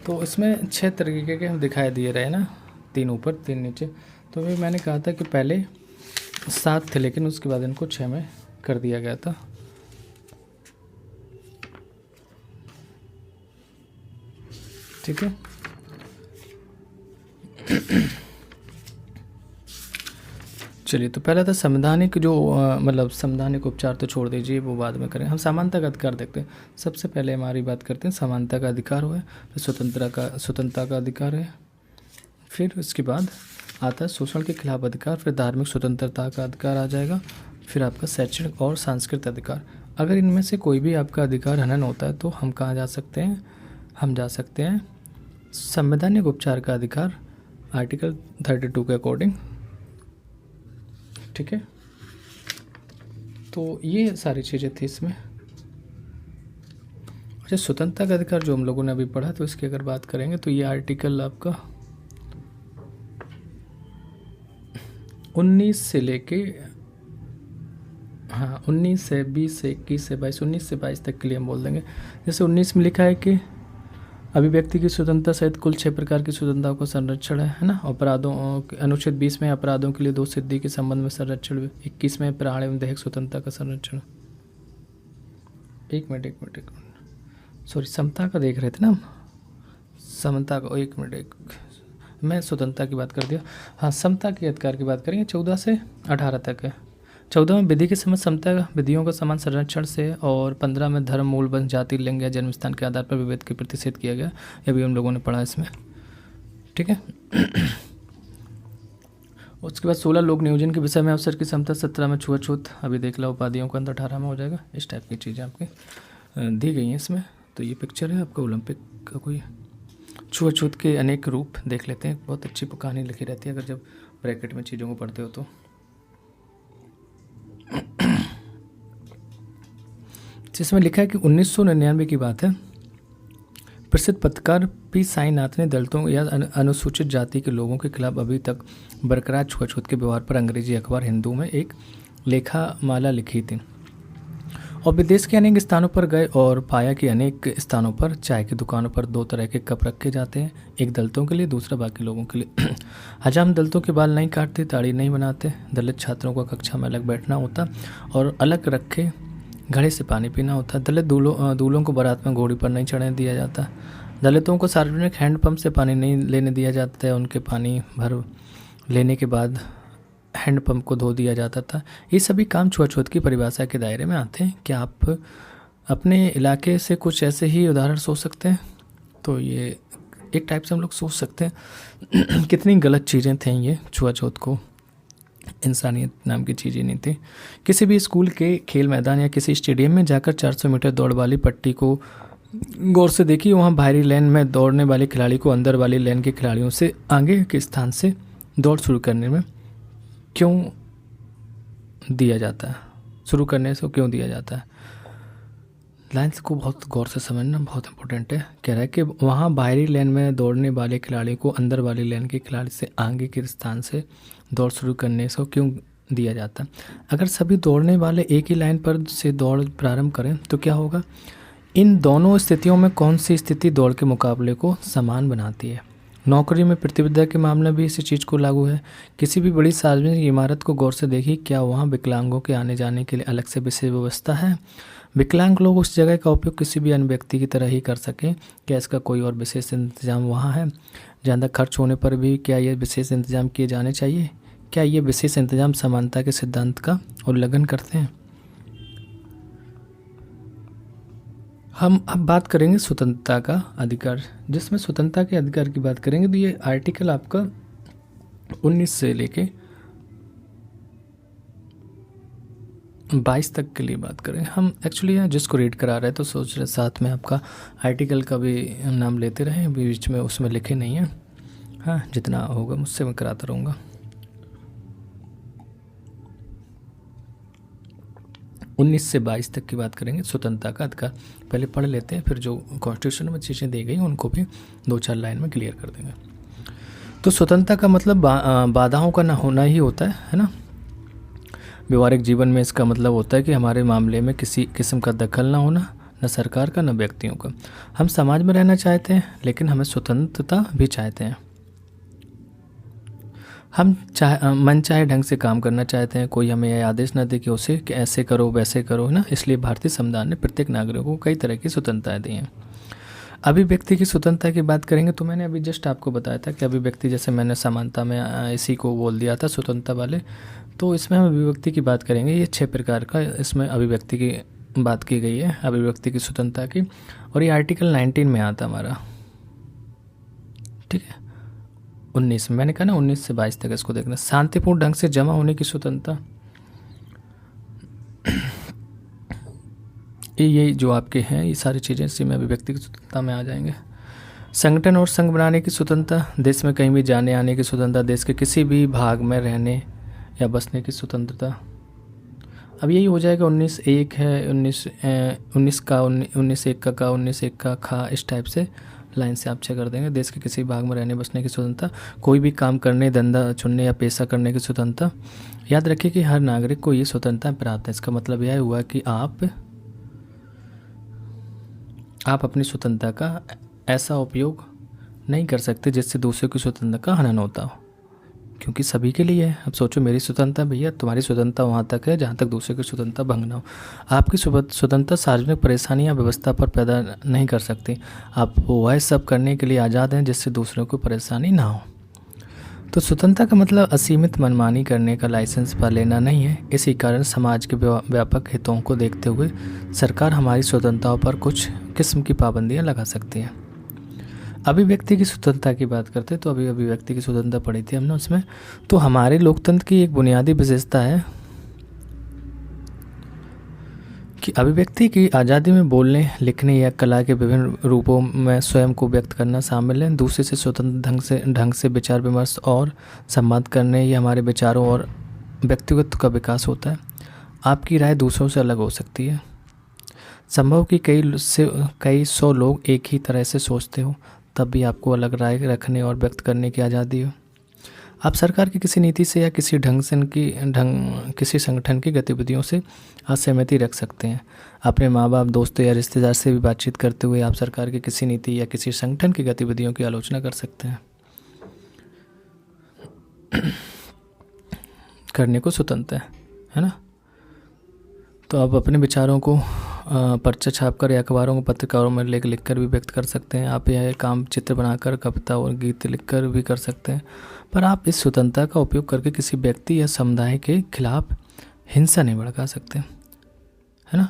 तो इसमें 6 तरीके के हम दिखाई दिए रहे ना, 3 ऊपर 3 नीचे। तो भी मैंने कहा था कि पहले 7 थे लेकिन उसके बाद इनको 6 में कर दिया गया था। ठीक है, चलिए, तो पहला था संवैधानिक जो मतलब संवैधानिक उपचार तो छोड़ दीजिए, वो बाद में करें। हम समानता का अधिकार देखते हैं। सबसे पहले हमारी बात करते हैं समानता का अधिकार हुआ है, फिर स्वतंत्रता का अधिकार है, फिर उसके बाद आता है शोषण के खिलाफ अधिकार, फिर धार्मिक स्वतंत्रता का अधिकार आ जाएगा, फिर आपका शैक्षणिक और सांस्कृतिक अधिकार। अगर इनमें से कोई भी आपका अधिकार हनन होता है तो हम कहाँ जा सकते हैं? हम जा सकते हैं संवैधानिक उपचार का अधिकार, आर्टिकल 32 के अकॉर्डिंग। ठीक है, तो ये सारी चीज़ें थी इसमें। अच्छा, स्वतंत्रता का अधिकार जो हम लोगों ने अभी पढ़ा, तो इसकी अगर बात करेंगे तो ये आर्टिकल आपका 19 से लेके 19 से 20 से 21 से 22, 19 से 22 तक के लिए हम बोल देंगे। जैसे 19 में लिखा है कि अभिव्यक्ति की स्वतंत्रता सहित कुल 6 प्रकार की स्वतंत्रताओं का संरक्षण है ना। अपराधों, अनुच्छेद 20 में अपराधों के लिए 2 सिद्धि के संबंध में संरक्षण, 21 में प्राण एवं दैहिक स्वतंत्रता का संरक्षण। एक मिनट सॉरी, समता का देख रहे थे ना हम, समता का। एक मिनट, मैं स्वतंत्रता की बात कर दिया। हाँ, समता के अधिकार की बात करेंगे। 14 से 18 तक है। 14 में विधि के समझ समता विधियों का समान संरक्षण से, और 15 में धर्म, मूल, वंश, जाति, लिंग या जन्म स्थान के आधार पर विभेद के प्रतिषेध किया गया। ये भी हम लोगों ने पढ़ा इसमें। ठीक है। उसके बाद 16 लोक नियोजन के विषय में अवसर की समता, 17 में छुआछूत, अभी देख लो उपाधियों का अंतर, 18 में हो जाएगा। इस टाइप की चीज़ें आपकी दी गई हैं इसमें। तो ये पिक्चर है आपका ओलंपिक का। कोई छुआछूत के अनेक रूप देख लेते हैं। बहुत अच्छी कहानी लिखी रहती है अगर जब ब्रैकेट में चीज़ों को पढ़ते हो तो। जिसमें लिखा है कि 1999 की बात है, प्रसिद्ध पत्रकार पी साईनाथ ने दलितों या अनुसूचित जाति के लोगों के खिलाफ अभी तक बरकरार छुआछूत के व्यवहार पर अंग्रेजी अखबार हिंदू में एक लेखामाला लिखी थी, और विदेश के अनेक स्थानों पर गए और पाया कि अनेक स्थानों पर चाय की दुकानों पर 2 तरह के कप रखे जाते हैं, एक दलितों के लिए, दूसरा बाकी लोगों के लिए। हजाम दलितों के बाल नहीं काटते, दाढ़ी नहीं बनाते, दलित छात्रों को कक्षा में अलग बैठना होता और अलग रखे घड़े से पानी पीना होता। दलित दूल्हों को बारात में घोड़ी पर नहीं चढ़ने दिया जाता। दलितों को सार्वजनिक हैंडपंप से पानी नहीं लेने दिया जाता है, उनके पानी भर लेने के बाद हैंडपंप को धो दिया जाता था। ये सभी काम छुआछूत की परिभाषा के दायरे में आते हैं। क्या आप अपने इलाके से कुछ ऐसे ही उदाहरण सोच सकते हैं? तो ये एक टाइप से हम लोग सोच सकते हैं कितनी गलत चीज़ें थीं ये छुआछूत को। इंसानियत नाम की चीज़ें नहीं थी। किसी भी स्कूल के खेल मैदान या किसी स्टेडियम में जाकर 400 मीटर दौड़ वाली पट्टी को गौर से देखिए। वहाँ बाहरी लेन में दौड़ने वाले खिलाड़ी को अंदर वाली लेन के खिलाड़ियों से आगे के स्थान से दौड़ शुरू करने में क्यों दिया जाता है? शुरू करने से क्यों दिया जाता है? लाइन्स को बहुत गौर से समझना बहुत इंपॉर्टेंट है। कह रहा है कि वहाँ बाहरी लेन में दौड़ने वाले खिलाड़ी को अंदर वाली लेन के खिलाड़ी से आगे के स्थान से दौड़ शुरू करने से क्यों दिया जाता है? अगर सभी दौड़ने वाले एक ही लाइन पर से दौड़ प्रारंभ करें तो क्या होगा? इन दोनों स्थितियों में कौन सी स्थिति दौड़ के मुकाबले को समान बनाती है? नौकरी में प्रतियोगिता के मामले में भी इसी चीज़ को लागू है। किसी भी बड़ी सार्वजनिक इमारत को गौर से देखिए, क्या वहाँ विकलांगों के आने जाने के लिए अलग से विशेष व्यवस्था है? विकलांग लोग उस जगह का उपयोग किसी भी अन्य व्यक्ति की तरह ही कर सकें, क्या इसका कोई और विशेष इंतजाम वहाँ है? ज़्यादा खर्च होने पर भी क्या ये विशेष इंतजाम किए जाने चाहिए? क्या ये विशेष इंतजाम समानता के सिद्धांत का उल्लंघन करते हैं? हम अब बात करेंगे स्वतंत्रता का अधिकार। जिसमें स्वतंत्रता के अधिकार की बात करेंगे तो ये आर्टिकल आपका 19 से लेके 22 तक के लिए बात करें हम। एक्चुअली जिसको रीड करा रहे हैं तो सोच रहे साथ में आपका आर्टिकल का भी नाम लेते रहें, बीच में उसमें लिखे नहीं हैं। हाँ, जितना होगा मुझसे मैं कराता रहूँगा। 19 से 22 तक की बात करेंगे स्वतंत्रता का अधिकार। पहले पढ़ लेते हैं, फिर जो कॉन्स्टिट्यूशन में चीज़ें दी गई उनको भी 2-4 लाइन में क्लियर कर देंगे। तो स्वतंत्रता का मतलब बाधाओं का ना होना ही होता है ना। व्यवहारिक जीवन में इसका मतलब होता है कि हमारे मामले में किसी किस्म का दखल ना होना, न सरकार का न व्यक्तियों का। हम समाज में रहना चाहते हैं लेकिन हमें स्वतंत्रता भी चाहते हैं। हम मन चाहे ढंग से काम करना चाहते हैं। कोई हमें यह आदेश न दे कि उसे कि ऐसे करो वैसे करो ना। इसलिए भारतीय संविधान ने प्रत्येक नागरिक को कई तरह की स्वतंत्रताएं दी हैं। अभिव्यक्ति की स्वतंत्रता की बात करेंगे तो मैंने अभी जस्ट आपको बताया था कि अभिव्यक्ति, जैसे मैंने समानता में इसी को बोल दिया था स्वतंत्रता वाले, तो इसमें हम अभिव्यक्ति की बात करेंगे। ये 6 प्रकार का इसमें अभिव्यक्ति की बात की गई है, अभिव्यक्ति की स्वतंत्रता की, और ये आर्टिकल 19 में आता हमारा, ठीक है। 19 मैंने कहा ना, 19 से 22 तक इसको देखना। शांतिपूर्ण ढंग से जमा होने की स्वतंत्रता, ये जो आपके हैं ये सारी चीज़ें इसी में अभिव्यक्ति की स्वतंत्रता में आ जाएंगे। संगठन और संघ बनाने की स्वतंत्रता, देश में कहीं भी जाने आने की स्वतंत्रता, देश के किसी भी भाग में रहने या बसने की स्वतंत्रता। अब यही हो जाएगा 19(1) है, 19 का 19(1) का खा, इस टाइप से लाइन से आप चेक कर देंगे। देश के किसी भाग में रहने बसने की स्वतंत्रता, कोई भी काम करने, धंधा चुनने या पेशा करने की स्वतंत्रता। याद रखिए कि हर नागरिक को ये स्वतंत्रता प्राप्त है। इसका मतलब यह हुआ कि आप अपनी स्वतंत्रता का ऐसा उपयोग नहीं कर सकते जिससे दूसरे की स्वतंत्रता का हनन होता हो, क्योंकि सभी के लिए है। अब सोचो, मेरी स्वतंत्रता भैया, तुम्हारी स्वतंत्रता वहाँ तक है जहाँ तक दूसरे की स्वतंत्रता भंग ना हो। आपकी स्वतंत्रता सार्वजनिक परेशानी या व्यवस्था पर पैदा नहीं कर सकती। आप वह सब करने के लिए आज़ाद हैं जिससे दूसरों को परेशानी ना हो। तो स्वतंत्रता का मतलब असीमित मनमानी करने का लाइसेंस पर लेना नहीं है। इसी कारण समाज के व्यापक हितों को देखते हुए सरकार हमारी स्वतंत्रताओं पर कुछ किस्म की पाबंदियां लगा सकती है। अभिव्यक्ति की स्वतंत्रता की बात करते हैं तो अभी अभिव्यक्ति की स्वतंत्रता पढ़ी थी हमने उसमें। तो हमारे लोकतंत्र की एक बुनियादी विशेषता है कि अभिव्यक्ति की आज़ादी में बोलने, लिखने या कला के विभिन्न रूपों में स्वयं को व्यक्त करना शामिल है। दूसरे से स्वतंत्र ढंग से विचार विमर्श और संवाद करने, ये हमारे विचारों और व्यक्तिगत का विकास होता है। आपकी राय दूसरों से अलग हो सकती है। संभव कि कई सौ लोग एक ही तरह से सोचते हो, तब भी आपको अलग राय रखने और व्यक्त करने की आज़ादी हो। आप सरकार की किसी नीति से या किसी संगठन की गतिविधियों से असहमति रख सकते हैं। अपने माँ बाप, दोस्तों या रिश्तेदार से भी बातचीत करते हुए आप सरकार की किसी नीति या किसी संगठन की गतिविधियों की आलोचना कर सकते हैं। करने को स्वतंत्र है ना। तो आप अपने विचारों को पर्चा छापकर या अखबारों में, पत्रिकाओं में लिख कर भी व्यक्त कर सकते हैं। आप यह काम चित्र बनाकर, कविता और गीत लिखकर भी कर सकते हैं। पर आप इस स्वतंत्रता का उपयोग करके किसी व्यक्ति या समुदाय के खिलाफ हिंसा नहीं भड़का सकते, है ना।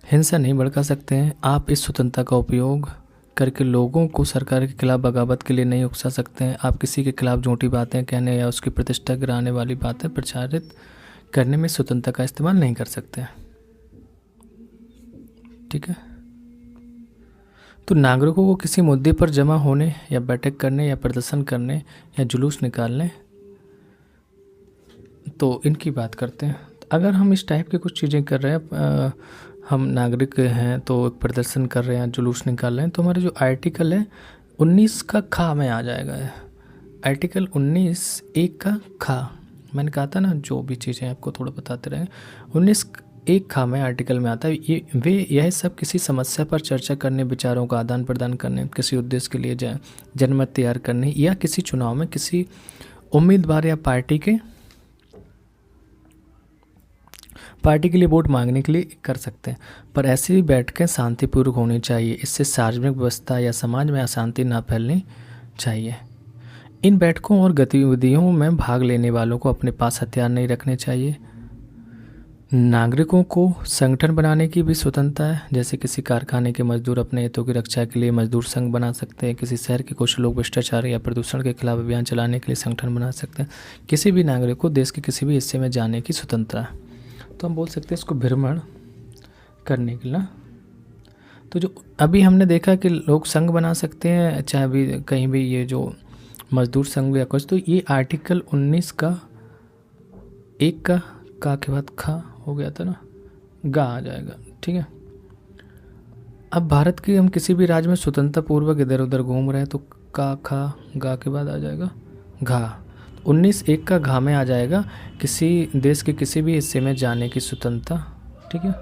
हिंसा नहीं भड़का सकते हैं। आप इस स्वतंत्रता का उपयोग करके लोगों को सरकार के खिलाफ बगावत के लिए नहीं उकसा सकते हैं। आप किसी के खिलाफ झूठी बातें कहने या उसकी प्रतिष्ठा गिराने वाली बातें प्रचारित करने में स्वतंत्रता का इस्तेमाल नहीं कर सकते हैं, ठीक है। तो नागरिकों को किसी मुद्दे पर जमा होने या बैठक करने या प्रदर्शन करने या जुलूस निकालने, तो इनकी बात करते हैं। अगर हम इस टाइप की कुछ चीज़ें कर रहे हैं, हम नागरिक हैं तो प्रदर्शन कर रहे हैं, जुलूस निकाल रहे हैं, तो हमारे जो आर्टिकल है 19 का खा में आ जाएगा। आर्टिकल 19(1) का खा, मैंने कहा था ना, जो भी चीज़ें आपको थोड़ा बताते रहे। 19(1) खा में आर्टिकल में आता है। यह सब किसी समस्या पर चर्चा करने, विचारों का आदान प्रदान करने, किसी उद्देश्य के लिए जनमत तैयार करने या किसी चुनाव में किसी उम्मीदवार या पार्टी के लिए वोट मांगने के लिए कर सकते हैं। पर ऐसी बैठकें शांतिपूर्वक होनी चाहिए। इससे सार्वजनिक व्यवस्था या समाज में अशांति ना फैलनी चाहिए। इन बैठकों और गतिविधियों में भाग लेने वालों को अपने पास हथियार नहीं रखने चाहिए। नागरिकों को संगठन बनाने की भी स्वतंत्रता है। जैसे किसी कारखाने के मजदूर अपने हितों की रक्षा के लिए मजदूर संघ बना सकते हैं। किसी शहर के कुछ लोग भ्रष्टाचार या प्रदूषण के खिलाफ अभियान चलाने के लिए संगठन बना सकते हैं। किसी भी नागरिक को देश के किसी भी हिस्से में जाने की स्वतंत्रता है। तो हम बोल सकते हैं इसको भ्रमण करने के लिए। तो जो अभी हमने देखा कि लोग संघ बना सकते हैं, चाहे भी कहीं भी, ये जो मजदूर संघ या कुछ, तो ये आर्टिकल 19 का 1 का के बाद खा हो गया था ना, गा आ जाएगा, ठीक है। अब भारत के हम किसी भी राज्य में स्वतंत्रता पूर्वक इधर उधर घूम रहे हैं तो का, खा, गा के बाद आ जाएगा घा। 19(1) का घा में आ जाएगा किसी देश के किसी भी हिस्से में जाने की स्वतंत्रता, ठीक है।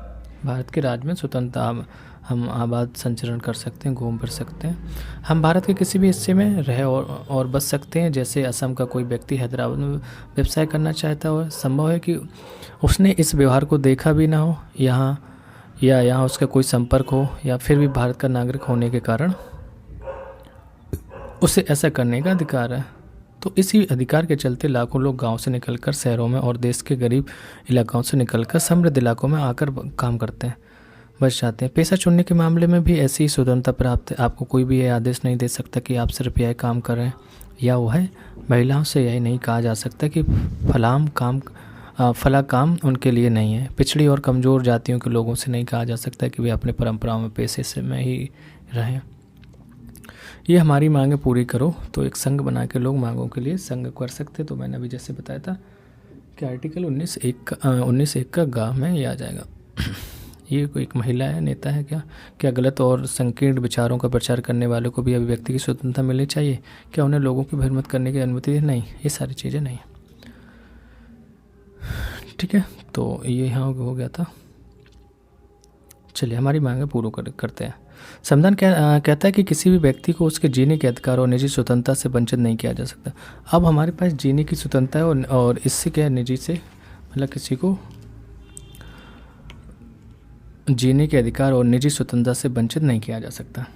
भारत के राज्य में स्वतंत्रता, हम आबाद संचरण कर सकते हैं, घूम फिर सकते हैं। हम भारत के किसी भी हिस्से में रह और बस सकते हैं। जैसे असम का कोई व्यक्ति हैदराबाद में व्यवसाय करना चाहता हो, संभव है कि उसने इस व्यवहार को देखा भी ना हो, या यहाँ उसका कोई संपर्क हो या फिर भी भारत का नागरिक होने के कारण उसे ऐसा करने का अधिकार है। तो इसी अधिकार के चलते लाखों लोग गांव से निकलकर शहरों में और देश के गरीब इलाकों से निकलकर समृद्ध इलाकों में आकर काम करते हैं, बच जाते हैं। पेशा चुनने के मामले में भी ऐसी ही स्वतंत्रता प्राप्त है। आपको कोई भी ये आदेश नहीं दे सकता कि आप सिर्फ यह काम करें या वो है। महिलाओं से यही नहीं कहा जा सकता कि फला काम उनके लिए नहीं है। पिछड़ी और कमज़ोर जातियों के लोगों से नहीं कहा जा सकता कि वे अपने परंपराओं में पेशे से में ही रहें। ये हमारी मांगें पूरी करो। तो एक संघ बना के लोग मांगों के लिए संघ कर सकते। तो मैंने अभी जैसे बताया था कि आर्टिकल 19(1) का गा में ये आ जाएगा। ये कोई एक महिला है, नेता है क्या गलत और संकीर्ण विचारों का प्रचार करने वालों को भी अभिव्यक्ति की स्वतंत्रता मिलनी चाहिए? क्या उन्हें लोगों की भ्रमित करने की अनुमति नहीं? ये सारी चीज़ें नहीं। ठीक है, तो ये यहाँ हो गया था। चलिए हमारी मांगें पूरी करते हैं। संविधान कहता है कि किसी भी व्यक्ति को उसके जीने के अधिकार और निजी स्वतंत्रता से वंचित नहीं किया जा सकता। अब हमारे पास जीने की स्वतंत्रता है और इससे क्या है, निजी से मतलब किसी को जीने के अधिकार और निजी स्वतंत्रता से वंचित नहीं किया जा सकता।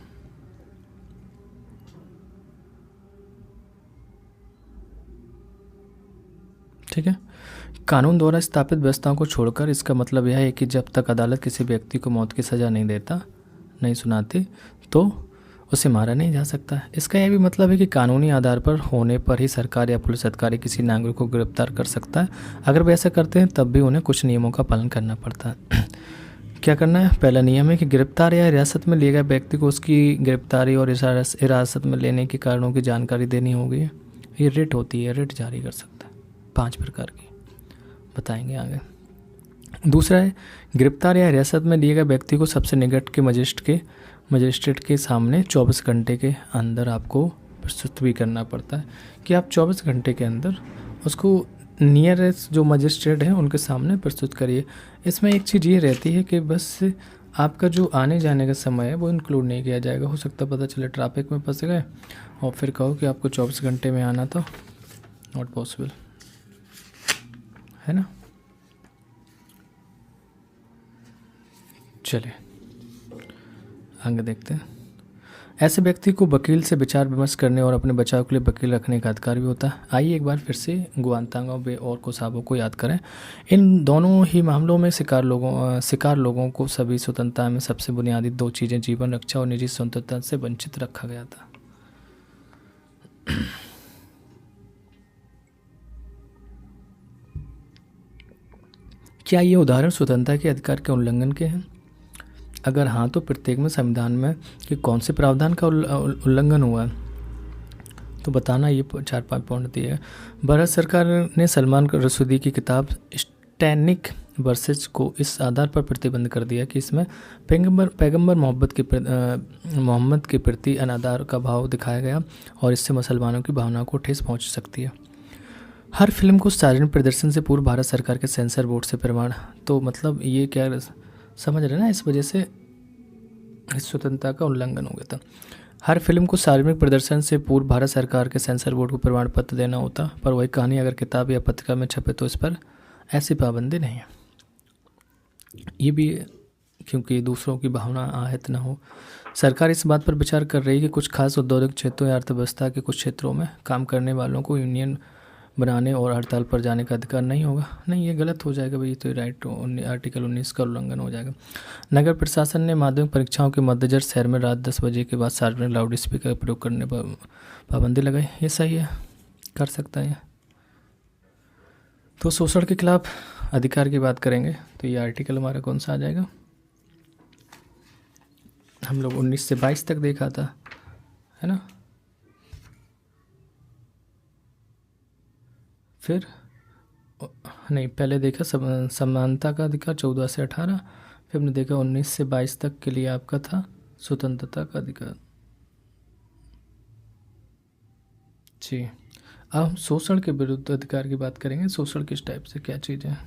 ठीक है, कानून द्वारा स्थापित व्यवस्थाओं को छोड़कर इसका मतलब यह है कि जब तक अदालत किसी व्यक्ति को मौत की सज़ा नहीं सुनाती तो उसे मारा नहीं जा सकता। इसका यह भी मतलब है कि कानूनी आधार पर होने पर ही सरकार या पुलिस अधिकारी किसी नागरिक को गिरफ्तार कर सकता है। अगर वे ऐसा करते हैं तब भी उन्हें कुछ नियमों का पालन करना पड़ता है। क्या करना है? पहला नियम है कि गिरफ्तार या हिरासत में लिए गए व्यक्ति को उसकी गिरफ्तारी और हिरासत में लेने के कारणों की जानकारी देनी होगी। ये रिट होती है, रिट जारी कर सकता है। 5 प्रकार की बताएंगे आगे। दूसरा है गिरफ्तार या हिरासत में लिए गए व्यक्ति को सबसे निकट के मजिस्ट्रेट के सामने 24 घंटे के अंदर आपको प्रस्तुत भी करना पड़ता है कि आप 24 घंटे के अंदर उसको नियरेस्ट जो मजिस्ट्रेट हैं उनके सामने प्रस्तुत करिए। इसमें एक चीज़ ये रहती है कि बस आपका जो आने जाने का समय है वो इंक्लूड नहीं किया जाएगा। हो सकता पता चले ट्रैफिक में फंस गए और फिर कहो कि आपको 24 घंटे में आना था, नॉट पॉसिबल है ना। चलिए आगे देखते हैं। ऐसे व्यक्ति को वकील से विचार विमर्श करने और अपने बचाव के लिए वकील रखने का अधिकार भी होता है। आइए एक बार फिर से गुआंतानामो बे और कोसावो को याद करें। इन दोनों ही मामलों में शिकार लोगों को सभी स्वतंत्रता में सबसे बुनियादी 2 चीज़ें जीवन रक्षा और निजी स्वतंत्रता से वंचित रखा गया था। क्या ये उदाहरण स्वतंत्रता के अधिकार के उल्लंघन के हैं? अगर हाँ तो प्रत्येक में संविधान में कि कौन से प्रावधान का उल्लंघन हुआ है तो बताना। ये 4-5 पॉइंट दिए हैं। भारत सरकार ने सलमान रसूदी की किताब स्टैनिक वर्सेस को इस आधार पर प्रतिबंध कर दिया कि इसमें पैगंबर मोहम्मद के प्रति अनादर का भाव दिखाया गया और इससे मुसलमानों की भावनाओं को ठेस पहुंच सकती है। हर फिल्म को सार्वजनिक प्रदर्शन से पूर्व भारत सरकार के सेंसर बोर्ड से प्रमाण। तो मतलब ये क्या समझ रहे ना, इस वजह से इस स्वतंत्रता का उल्लंघन हो गया था। हर फिल्म को सार्वजनिक प्रदर्शन से पूर्व भारत सरकार के सेंसर बोर्ड को प्रमाण पत्र देना होता, पर वही कहानी अगर किताब या पत्रिका में छपे तो इस पर ऐसी पाबंदी नहीं है। ये भी क्योंकि दूसरों की भावना आहत न हो। सरकार इस बात पर विचार कर रही है कि कुछ खास औद्योगिक क्षेत्रों या अर्थव्यवस्था के कुछ क्षेत्रों में काम करने वालों को यूनियन बनाने और हड़ताल पर जाने का अधिकार नहीं होगा। नहीं, ये गलत हो जाएगा भाई, तो आर्टिकल 19 का उल्लंघन हो जाएगा। नगर प्रशासन ने माध्यमिक परीक्षाओं के मद्देनजर शहर में रात 10 बजे के बाद सार्वजनिक लाउड स्पीकर का प्रयोग करने पर पाबंदी लगाई। ये सही है, कर सकता है। तो शोषण के खिलाफ अधिकार की बात करेंगे तो ये आर्टिकल हमारा कौन सा आ जाएगा? हम लोग 19 से 22 तक देखा था, है ना। फिर नहीं, पहले देखा समानता का अधिकार 14 से 18, फिर हमने देखा 19 से 22 तक के लिए आपका था स्वतंत्रता का अधिकार। जी, अब हम शोषण के विरुद्ध अधिकार की बात करेंगे। शोषण किस टाइप से क्या चीज़ है?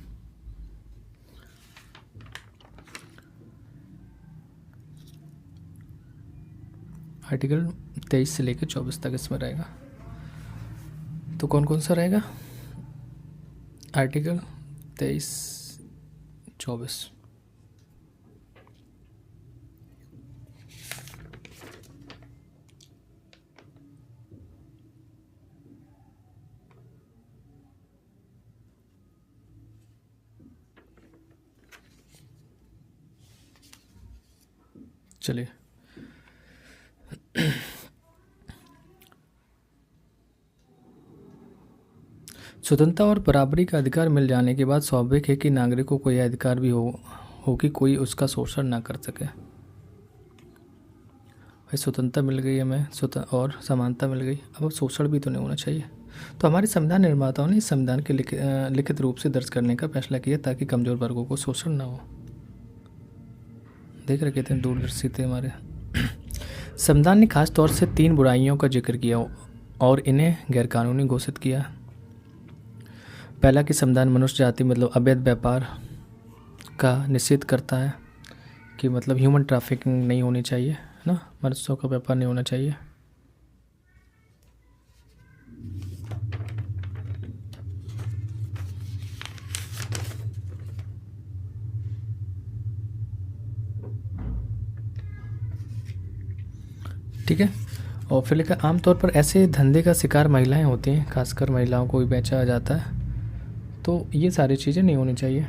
आर्टिकल 23 से लेकर 24 तक इसमें रहेगा। तो कौन कौन सा रहेगा? आर्टिकल 23, 24। चलिए, स्वतंत्रता और बराबरी का अधिकार मिल जाने के बाद स्वाभाविक है कि नागरिकों को यह अधिकार भी हो कि कोई उसका शोषण ना कर सके। भाई स्वतंत्रता मिल गई हमें, और समानता मिल गई, अब शोषण भी तो नहीं होना चाहिए। तो हमारे संविधान निर्माताओं ने इस संविधान के लिखित रूप से दर्ज करने का फैसला किया ताकि कमजोर वर्गों को शोषण ना हो। देख रहे कितने दूरदर्शी थे हमारे। संविधान ने खास तौर से 3 बुराइयों का जिक्र किया और इन्हें गैरकानूनी घोषित किया। पहला कि संविधान मनुष्य जाति मतलब अवैध व्यापार का निषेध करता है, कि मतलब ह्यूमन ट्रैफिकिंग नहीं होनी चाहिए, है ना, मनुष्यों का व्यापार नहीं होना चाहिए। ठीक है। और फिर लिखा आमतौर पर ऐसे धंधे का शिकार महिलाएं होती हैं, खासकर महिलाओं को भी बेचा जाता है, तो ये सारी चीज़ें नहीं होनी चाहिए।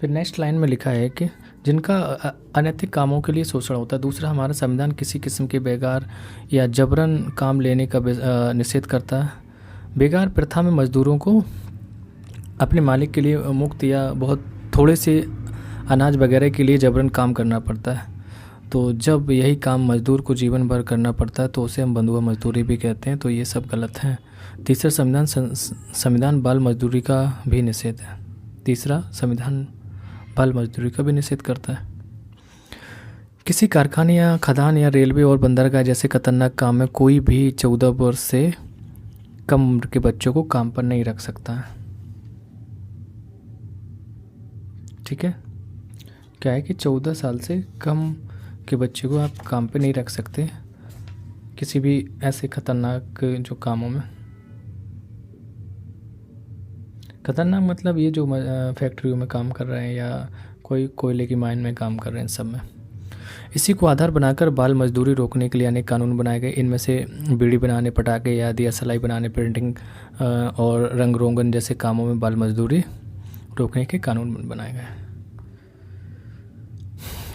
फिर नेक्स्ट लाइन में लिखा है कि जिनका अनैतिक कामों के लिए शोषण होता है। दूसरा, हमारा संविधान किसी किस्म के बेगार या जबरन काम लेने का निषेध करता है। बेगार प्रथा में मजदूरों को अपने मालिक के लिए मुफ्त या बहुत थोड़े से अनाज वगैरह के लिए जबरन काम करना पड़ता है। तो जब यही काम मजदूर को जीवन भर करना पड़ता है तो उसे हम बंधुआ मजदूरी भी कहते हैं, तो ये सब गलत है। तीसरा, संविधान बाल मजदूरी का भी निषेध है। तीसरा, संविधान बाल मजदूरी का भी निषेध करता है। किसी कारखाने या खदान या रेलवे और बंदरगाह जैसे खतरनाक काम में कोई भी 14 वर्ष से कम उम्र के बच्चों को काम पर नहीं रख सकता है। ठीक है, क्या है कि 14 साल से कम के बच्चे को आप काम पे नहीं रख सकते किसी भी ऐसे खतरनाक जो कामों में। खतरनाक मतलब ये जो फैक्ट्रियों में काम कर रहे हैं या कोई कोयले की माइन में काम कर रहे हैं, सब में। इसी को आधार बनाकर बाल मजदूरी रोकने के लिए अनेक कानून बनाए गए। इनमें से बीड़ी बनाने, पटाखे या दिया सलाई बनाने, प्रिंटिंग और रंग रोगन जैसे कामों में बाल मजदूरी रोकने के कानून बनाए गए।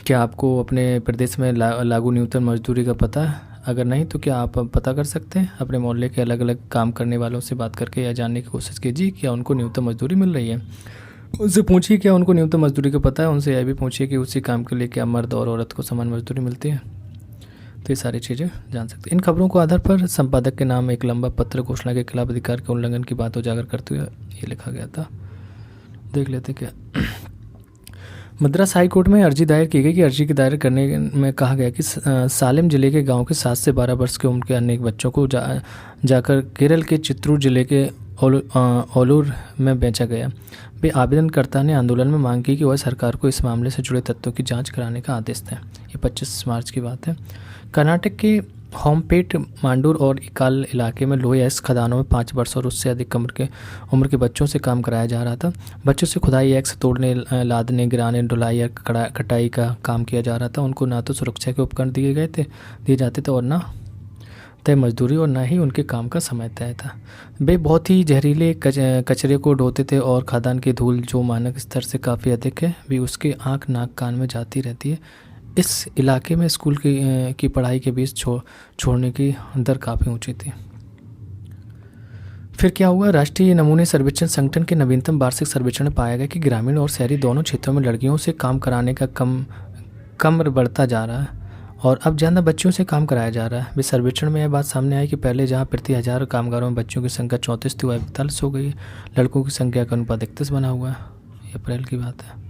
क्या आपको अपने प्रदेश में लागू न्यूनतम मजदूरी का पता है? अगर नहीं तो क्या आप पता कर सकते हैं अपने मोहल्ले के अलग अलग काम करने वालों से बात करके, या जानने की कोशिश कीजिए क्या उनको न्यूनतम मजदूरी मिल रही है। उनसे पूछिए क्या उनको न्यूनतम मजदूरी का पता है। उनसे यह भी पूछिए कि उसी काम के लिए क्या मर्द और औरत को समान मजदूरी मिलती है। तो ये सारी चीज़ें जान सकते हैं। इन खबरों को आधार पर संपादक के नाम एक लंबा पत्र घोषणा के खिलाफ अधिकार के उल्लंघन की बात उजागर करते हुए ये लिखा गया था। देख लेते क्या। मद्रास हाई कोर्ट में अर्जी दायर की गई कि अर्जी के दायर करने में कहा गया कि सालेम जिले के गांव के 7 से 12 वर्ष के उम्र के अनेक बच्चों को जाकर केरल के चित्तूर जिले के ओलूर में बेचा गया। वे आवेदनकर्ता ने आंदोलन में मांग की कि वह सरकार को इस मामले से जुड़े तथ्यों की जांच कराने का आदेश दें। ये 25 मार्च की बात है। कर्नाटक के होमपेट, मांडूर और इकाल इलाके में लोहे एक्स खदानों में 5 वर्ष और उससे अधिक उम्र के बच्चों से काम कराया जा रहा था। बच्चों से खुदाई, एक्स तोड़ने, लादने, गिराने, ढुलाई या कटाई का काम किया जा रहा था। उनको ना तो सुरक्षा के उपकरण दिए जाते थे और ना तय मजदूरी और ना ही उनके काम का समय तय था। वे बहुत ही जहरीले कचरे को ढोते थे और खदान की धूल जो मानक स्तर से काफ़ी अधिक है भी उसके आँख, नाक, कान में जाती रहती है। इस इलाके में स्कूल की पढ़ाई के बीच छोड़ने की दर काफ़ी ऊंची थी। फिर क्या हुआ? राष्ट्रीय नमूने सर्वेक्षण संगठन के नवीनतम वार्षिक सर्वेक्षण में पाया गया कि ग्रामीण और शहरी दोनों क्षेत्रों में लड़कियों से काम कराने का कम बढ़ता जा रहा है और अब ज़्यादा बच्चियों से काम कराया जा रहा है। इस सर्वेक्षण में यह बात सामने आई कि पहले जहां प्रति 1000 कामगारों में बच्चियों की संख्या 34 थी, वह 41 हो गई। लड़कों की संख्या का अनुपात 31 बना हुआ है। ये अप्रैल की बात है।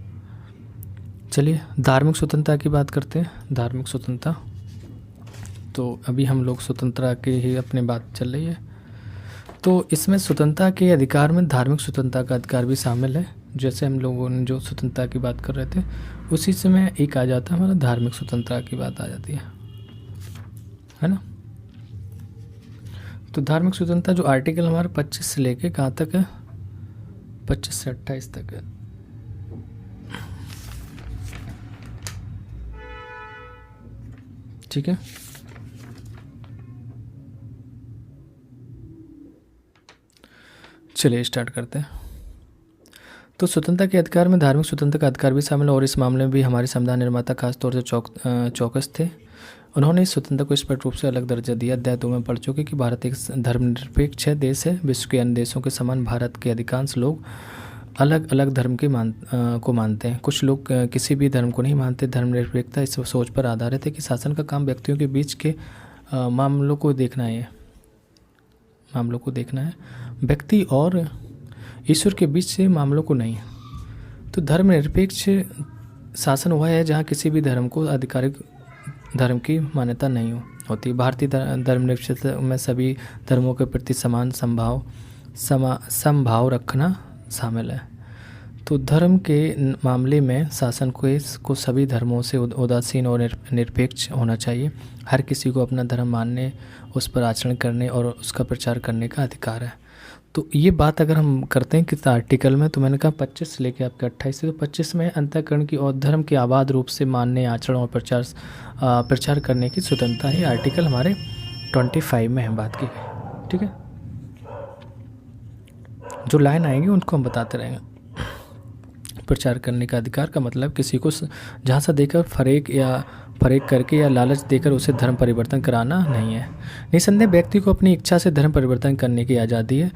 चलिए धार्मिक स्वतंत्रता की बात करते हैं। धार्मिक स्वतंत्रता, तो अभी हम लोग स्वतंत्रता की ही अपनी बात चल रही है। तो इसमें स्वतंत्रता के अधिकार में धार्मिक स्वतंत्रता का अधिकार भी शामिल है। जैसे हम लोगों ने जो स्वतंत्रता की बात कर रहे थे उसी से में एक आ जाता है हमारा धार्मिक स्वतंत्रता की बात आ जाती है ना। तो धार्मिक स्वतंत्रता जो आर्टिकल हमारे 25 से लेके कहाँ तक है? 25 से 28 तक है। ठीक है, चलिए स्टार्ट करते हैं। तो स्वतंत्रता के अधिकार में धार्मिक स्वतंत्रता का अधिकार भी शामिल है और इस मामले में भी हमारे संविधान निर्माता खासतौर से चौकस थे। उन्होंने इस स्वतंत्रता को स्पष्ट रूप से अलग दर्जा दिया। अध्याय 2 में पढ़ चुके कि भारत एक धर्मनिरपेक्ष देश है। विश्व के अन्य देशों के समान भारत के अधिकांश लोग अलग अलग धर्म को मानते हैं। कुछ लोग किसी भी धर्म को नहीं मानते। धर्मनिरपेक्षता इस सोच पर आधारित है कि शासन का काम व्यक्तियों के बीच के मामलों को देखना है। व्यक्ति और ईश्वर के बीच से मामलों को नहीं। तो धर्मनिरपेक्ष शासन वह है जहाँ किसी भी धर्म को आधिकारिक धर्म की मान्यता नहीं होती। भारतीय धर्मनिरपेक्षता में सभी धर्मों के प्रति समान समभाव रखना शामिल है। तो धर्म के मामले में शासन को सभी धर्मों से उदासीन और निरपेक्ष होना चाहिए। हर किसी को अपना धर्म मानने, उस पर आचरण करने और उसका प्रचार करने का अधिकार है। तो ये बात अगर हम करते हैं किस आर्टिकल में, तो मैंने कहा 25 से लेकर आपके 28 से। तो 25 में अंतःकरण की और धर्म के आबाद रूप से मानने, आचरण और प्रचार करने की स्वतंत्रता है। आर्टिकल हमारे 25 में है बात की गई। ठीक है, जो लाइन आएंगे उनको हम बताते रहेंगे। प्रचार करने का अधिकार का मतलब किसी को जहाँ से देकर फरेक करके या लालच देकर उसे धर्म परिवर्तन कराना नहीं है। निसंदेह व्यक्ति को अपनी इच्छा से धर्म परिवर्तन करने की आज़ादी है।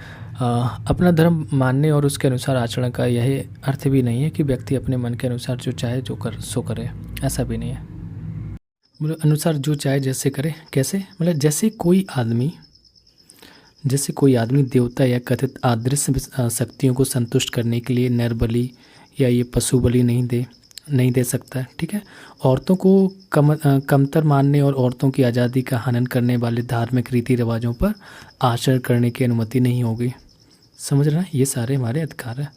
अपना धर्म मानने और उसके अनुसार आचरण का यही अर्थ भी नहीं है कि व्यक्ति अपने मन के अनुसार जो चाहे सो करे। ऐसा भी नहीं है। मतलब अनुसार जो चाहे जैसे करे। कैसे? मतलब जैसे कोई आदमी देवता या कथित अदृश्य शक्तियों को संतुष्ट करने के लिए नर बलि या ये पशु बलि नहीं दे सकता है। ठीक है। औरतों को कमतर मानने और औरतों की आज़ादी का हनन करने वाले धार्मिक रीति रिवाजों पर आचरण करने की अनुमति नहीं होगी। समझ रहे हैं? ये सारे हमारे अधिकार हैं।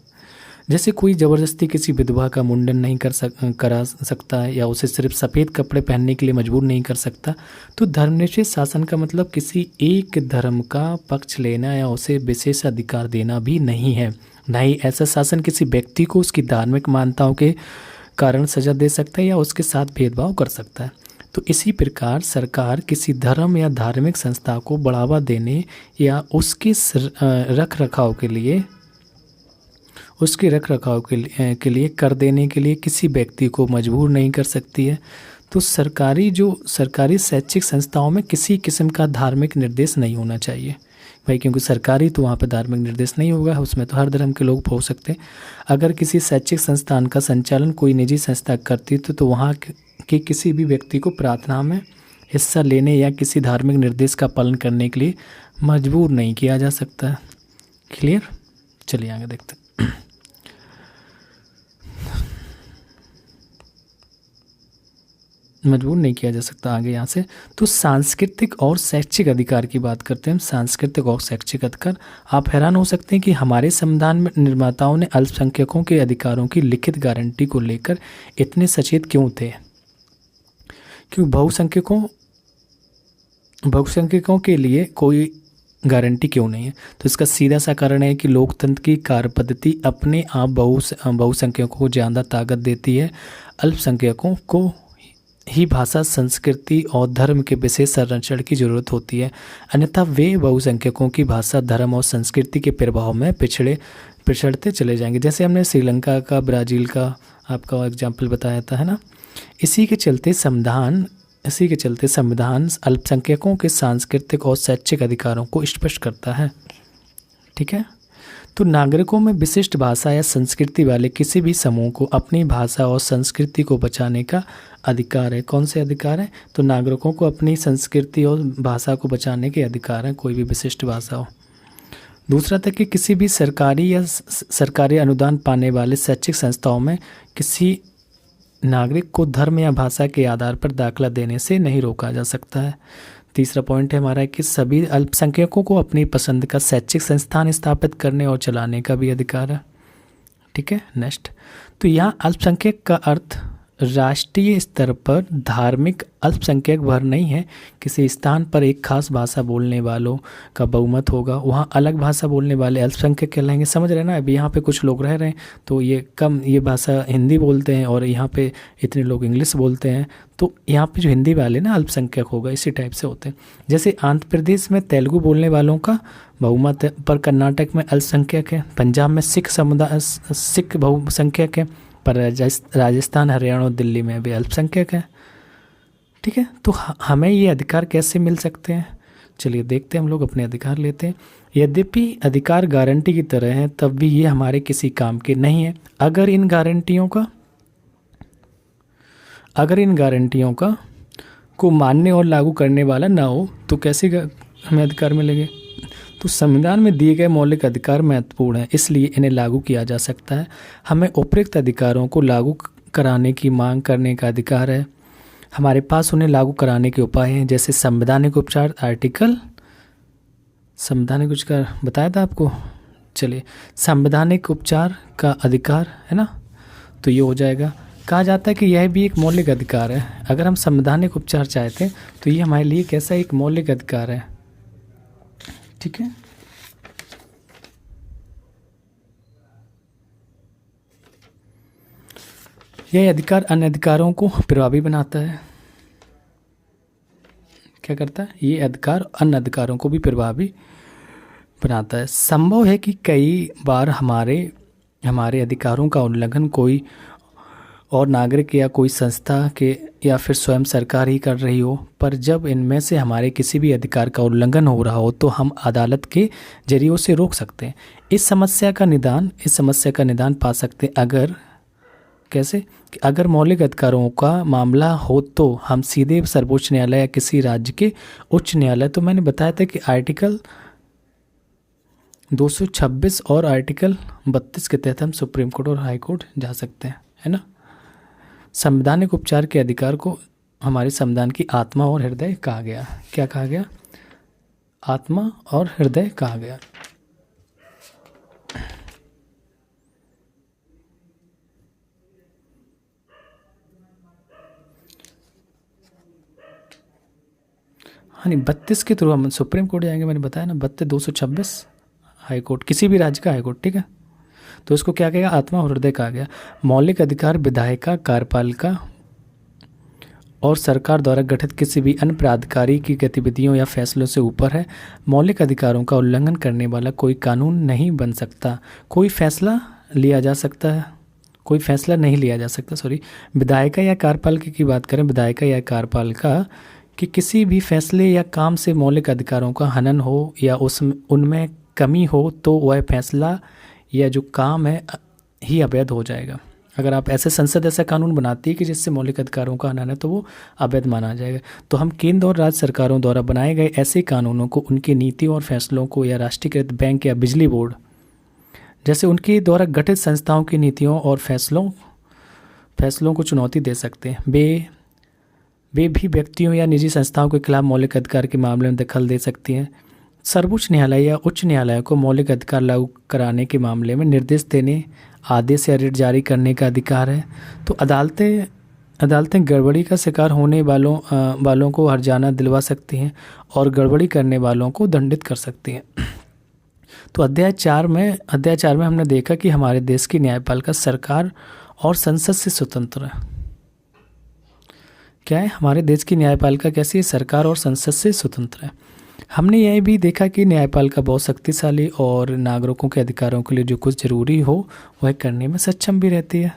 जैसे कोई ज़बरदस्ती किसी विधवा का मुंडन नहीं करा सकता है या उसे सिर्फ सफ़ेद कपड़े पहनने के लिए मजबूर नहीं कर सकता। तो धर्मनिरपेक्ष शासन का मतलब किसी एक धर्म का पक्ष लेना या उसे विशेष अधिकार देना भी नहीं है। न ही ऐसा शासन किसी व्यक्ति को उसकी धार्मिक मान्यताओं के कारण सजा दे सकता है या उसके साथ भेदभाव कर सकता है। तो इसी प्रकार सरकार किसी धर्म या धार्मिक संस्था को बढ़ावा देने या उसके रख रखाव के लिए कर देने के लिए किसी व्यक्ति को मजबूर नहीं कर सकती है। तो सरकारी शैक्षिक संस्थाओं में किसी किस्म का धार्मिक निर्देश नहीं होना चाहिए भाई, क्योंकि सरकारी तो वहाँ पर धार्मिक निर्देश नहीं होगा, उसमें तो हर धर्म के लोग हो सकते हैं। अगर किसी शैक्षिक संस्थान का संचालन कोई निजी संस्था करती तो वहाँ के किसी भी व्यक्ति को प्रार्थना में हिस्सा लेने या किसी धार्मिक निर्देश का पालन करने के लिए मजबूर नहीं किया जा सकता। क्लियर? चलिए आगे देखते हैं। मजबूर नहीं किया जा सकता। आगे यहाँ से तो सांस्कृतिक और शैक्षिक अधिकार की बात करते हैं। सांस्कृतिक और शैक्षिक अधिकार, आप हैरान हो सकते हैं कि हमारे संविधान में निर्माताओं ने अल्पसंख्यकों के अधिकारों की लिखित गारंटी को लेकर इतने सचेत क्यों थे? क्योंकि बहुसंख्यकों के लिए कोई गारंटी क्यों नहीं है? तो इसका सीधा सा कारण है कि लोकतंत्र की कार्यपद्धति अपने आप बहुसंख्यकों को ज़्यादा ताकत देती है। अल्पसंख्यकों को ही भाषा, संस्कृति और धर्म के विशेष संरक्षण की जरूरत होती है, अन्यथा वे बहुसंख्यकों की भाषा, धर्म और संस्कृति के प्रभाव में पिछड़ते चले जाएंगे। जैसे हमने श्रीलंका का, ब्राज़ील का आपका एग्जाम्पल बताया था, है ना। इसी के चलते संविधान अल्पसंख्यकों के सांस्कृतिक और शैक्षिक अधिकारों को स्पष्ट करता है। ठीक है। तो नागरिकों में विशिष्ट भाषा या संस्कृति वाले किसी भी समूह को अपनी भाषा और संस्कृति को बचाने का अधिकार है। कौन से अधिकार है? तो नागरिकों को अपनी संस्कृति और भाषा को बचाने के अधिकार है, कोई भी विशिष्ट भाषा हो। दूसरा था कि किसी भी सरकारी अनुदान पाने वाले शैक्षिक संस्थाओं में किसी नागरिक को धर्म या भाषा के आधार पर दाखिला देने से नहीं रोका जा सकता है। तीसरा पॉइंट है हमारा कि सभी अल्पसंख्यकों को अपनी पसंद का शैक्षिक संस्थान स्थापित करने और चलाने का भी अधिकार है। ठीक है। नेक्स्ट, तो यहाँ अल्पसंख्यक का अर्थ राष्ट्रीय स्तर पर धार्मिक अल्पसंख्यक वर्ग नहीं है। किसी स्थान पर एक खास भाषा बोलने वालों का बहुमत होगा, वहाँ अलग भाषा बोलने वाले अल्पसंख्यक कहलाएंगे। समझ रहे हैं ना? अभी यहाँ पे कुछ लोग रह रहे हैं तो ये भाषा हिंदी बोलते हैं और यहाँ पे इतने लोग इंग्लिश बोलते हैं, तो यहाँ पे जो हिंदी वाले ना अल्पसंख्यक होगा, इसी टाइप से होते हैं। जैसे आंध्र प्रदेश में तेलुगु बोलने वालों का बहुमत है, पर कर्नाटक में अल्पसंख्यक है। पंजाब में सिख बहुसंख्यक है, पर राजस्थान, हरियाणा और दिल्ली में भी अल्पसंख्यक है। ठीक है, तो हमें ये अधिकार कैसे मिल सकते हैं? चलिए देखते हैं, हम लोग अपने अधिकार लेते हैं। यद्यपि अधिकार गारंटी की तरह हैं, तब भी ये हमारे किसी काम के नहीं है। अगर इन गारंटियों का को मानने और लागू करने वाला ना हो तो कैसे हमें अधिकार मिलेंगे? तो संविधान में दिए गए मौलिक अधिकार महत्वपूर्ण हैं, इसलिए इन्हें लागू किया जा सकता है। हमें उपयुक्त अधिकारों को लागू कराने की मांग करने का अधिकार है। हमारे पास उन्हें लागू कराने के उपाय हैं, जैसे संवैधानिक उपचार। संवैधानिक उपचार बताया था आपको। चलिए, संवैधानिक उपचार का अधिकार है ना, तो ये हो जाएगा। कहा जाता है कि यह भी एक मौलिक अधिकार है। अगर हम संवैधानिक उपचार चाहते हैं तो ये हमारे लिए कैसा एक मौलिक अधिकार है। ठीक है, यह अधिकार अन्य अधिकारों को प्रभावी बनाता है। क्या करता है? ये अधिकार अन्य अधिकारों को भी प्रभावी बनाता है। संभव है कि कई बार हमारे अधिकारों का उल्लंघन कोई और नागरिक या कोई संस्था के या फिर स्वयं सरकार ही कर रही हो, पर जब इनमें से हमारे किसी भी अधिकार का उल्लंघन हो रहा हो तो हम अदालत के जरिए उसे रोक सकते हैं। इस समस्या का निदान पा सकते हैं। कैसे? कि अगर मौलिक अधिकारों का मामला हो तो हम सीधे सर्वोच्च न्यायालय या किसी राज्य के उच्च न्यायालय, तो मैंने बताया था कि आर्टिकल 226 और आर्टिकल 32 के तहत हम सुप्रीम कोर्ट और हाई कोर्ट जा सकते हैं, है ना। संवैधानिक उपचार के अधिकार को हमारे संविधान की आत्मा और हृदय कहा गया। क्या कहा गया? आत्मा और हृदय कहा गया। हाँ नहीं, 32 के थ्रू हम सुप्रीम कोर्ट जाएंगे, मैंने बताया ना। 226 हाई कोर्ट, किसी भी राज्य का हाई कोर्ट। ठीक है, तो इसको क्या कहेगा? आत्मा और हृदय कहा गया। मौलिक अधिकार विधायिका, कार्यपालिका और सरकार द्वारा गठित किसी भी अन्य प्राधिकारी की गतिविधियों या फैसलों से ऊपर है। मौलिक अधिकारों का उल्लंघन करने वाला कोई कानून नहीं बन सकता। कोई फैसला नहीं लिया जा सकता। विधायिका या कार्यपालिका की बात करें, विधायिका या कार्यपालिका कि किसी भी फैसले या काम से मौलिक अधिकारों का हनन हो या उनमें कमी हो तो वह फैसला या जो काम है ही अवैध हो जाएगा। अगर आप संसद ऐसा कानून बनाती है कि जिससे मौलिक अधिकारों का हनन है तो वो अवैध माना जाएगा। तो हम केंद्र और राज्य सरकारों द्वारा बनाए गए ऐसे कानूनों को, उनकी नीति और फैसलों को, या राष्ट्रीयकृत बैंक या बिजली बोर्ड जैसे उनके द्वारा गठित संस्थाओं की नीतियों और फैसलों को चुनौती दे सकते हैं। वे भी व्यक्तियों या निजी संस्थाओं के खिलाफ मौलिक अधिकार के मामले में दखल दे सकती हैं। सर्वोच्च न्यायालय या उच्च न्यायालय को मौलिक अधिकार लागू कराने के मामले में निर्देश देने, आदेश या रिट जारी करने का अधिकार है। तो अदालतें गड़बड़ी का शिकार होने वालों को हर्जाना दिलवा सकती हैं और गड़बड़ी करने वालों को दंडित कर सकती हैं। तो अध्याय 4 में हमने देखा कि हमारे देश की न्यायपालिका सरकार और संसद से स्वतंत्र है। क्या है? हमारे देश की न्यायपालिका कैसी है? सरकार और संसद से स्वतंत्र है। हमने यह भी देखा कि न्यायपालिका बहुत शक्तिशाली और नागरिकों के अधिकारों के लिए जो कुछ जरूरी हो वह करने में सक्षम भी रहती है।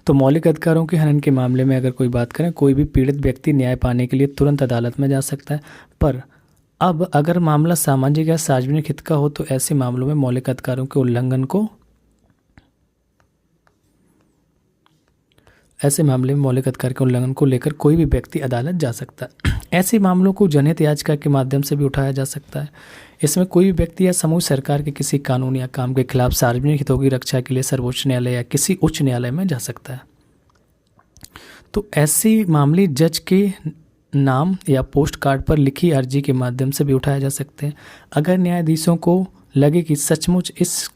तो मौलिक अधिकारों के हनन के मामले में अगर कोई बात करें, कोई भी पीड़ित व्यक्ति न्याय पाने के लिए तुरंत अदालत में जा सकता है। पर अब अगर मामला सामाजिक या सार्वजनिक हित का हो तो ऐसे मामलों में मौलिक अधिकारों के उल्लंघन को लेकर कोई भी व्यक्ति अदालत जा सकता है। ऐसे मामलों को जनहित याचिका के माध्यम से भी उठाया जा सकता है। इसमें कोई भी व्यक्ति या समूह सरकार के किसी कानून या काम के खिलाफ सार्वजनिक हितों की रक्षा के लिए सर्वोच्च न्यायालय या किसी उच्च न्यायालय में जा सकता है। तो ऐसे मामले जज के नाम या पोस्ट कार्ड पर लिखी अर्जी के माध्यम से भी उठाए जा सकते हैं। अगर न्यायाधीशों को लगे कि सचमुच इस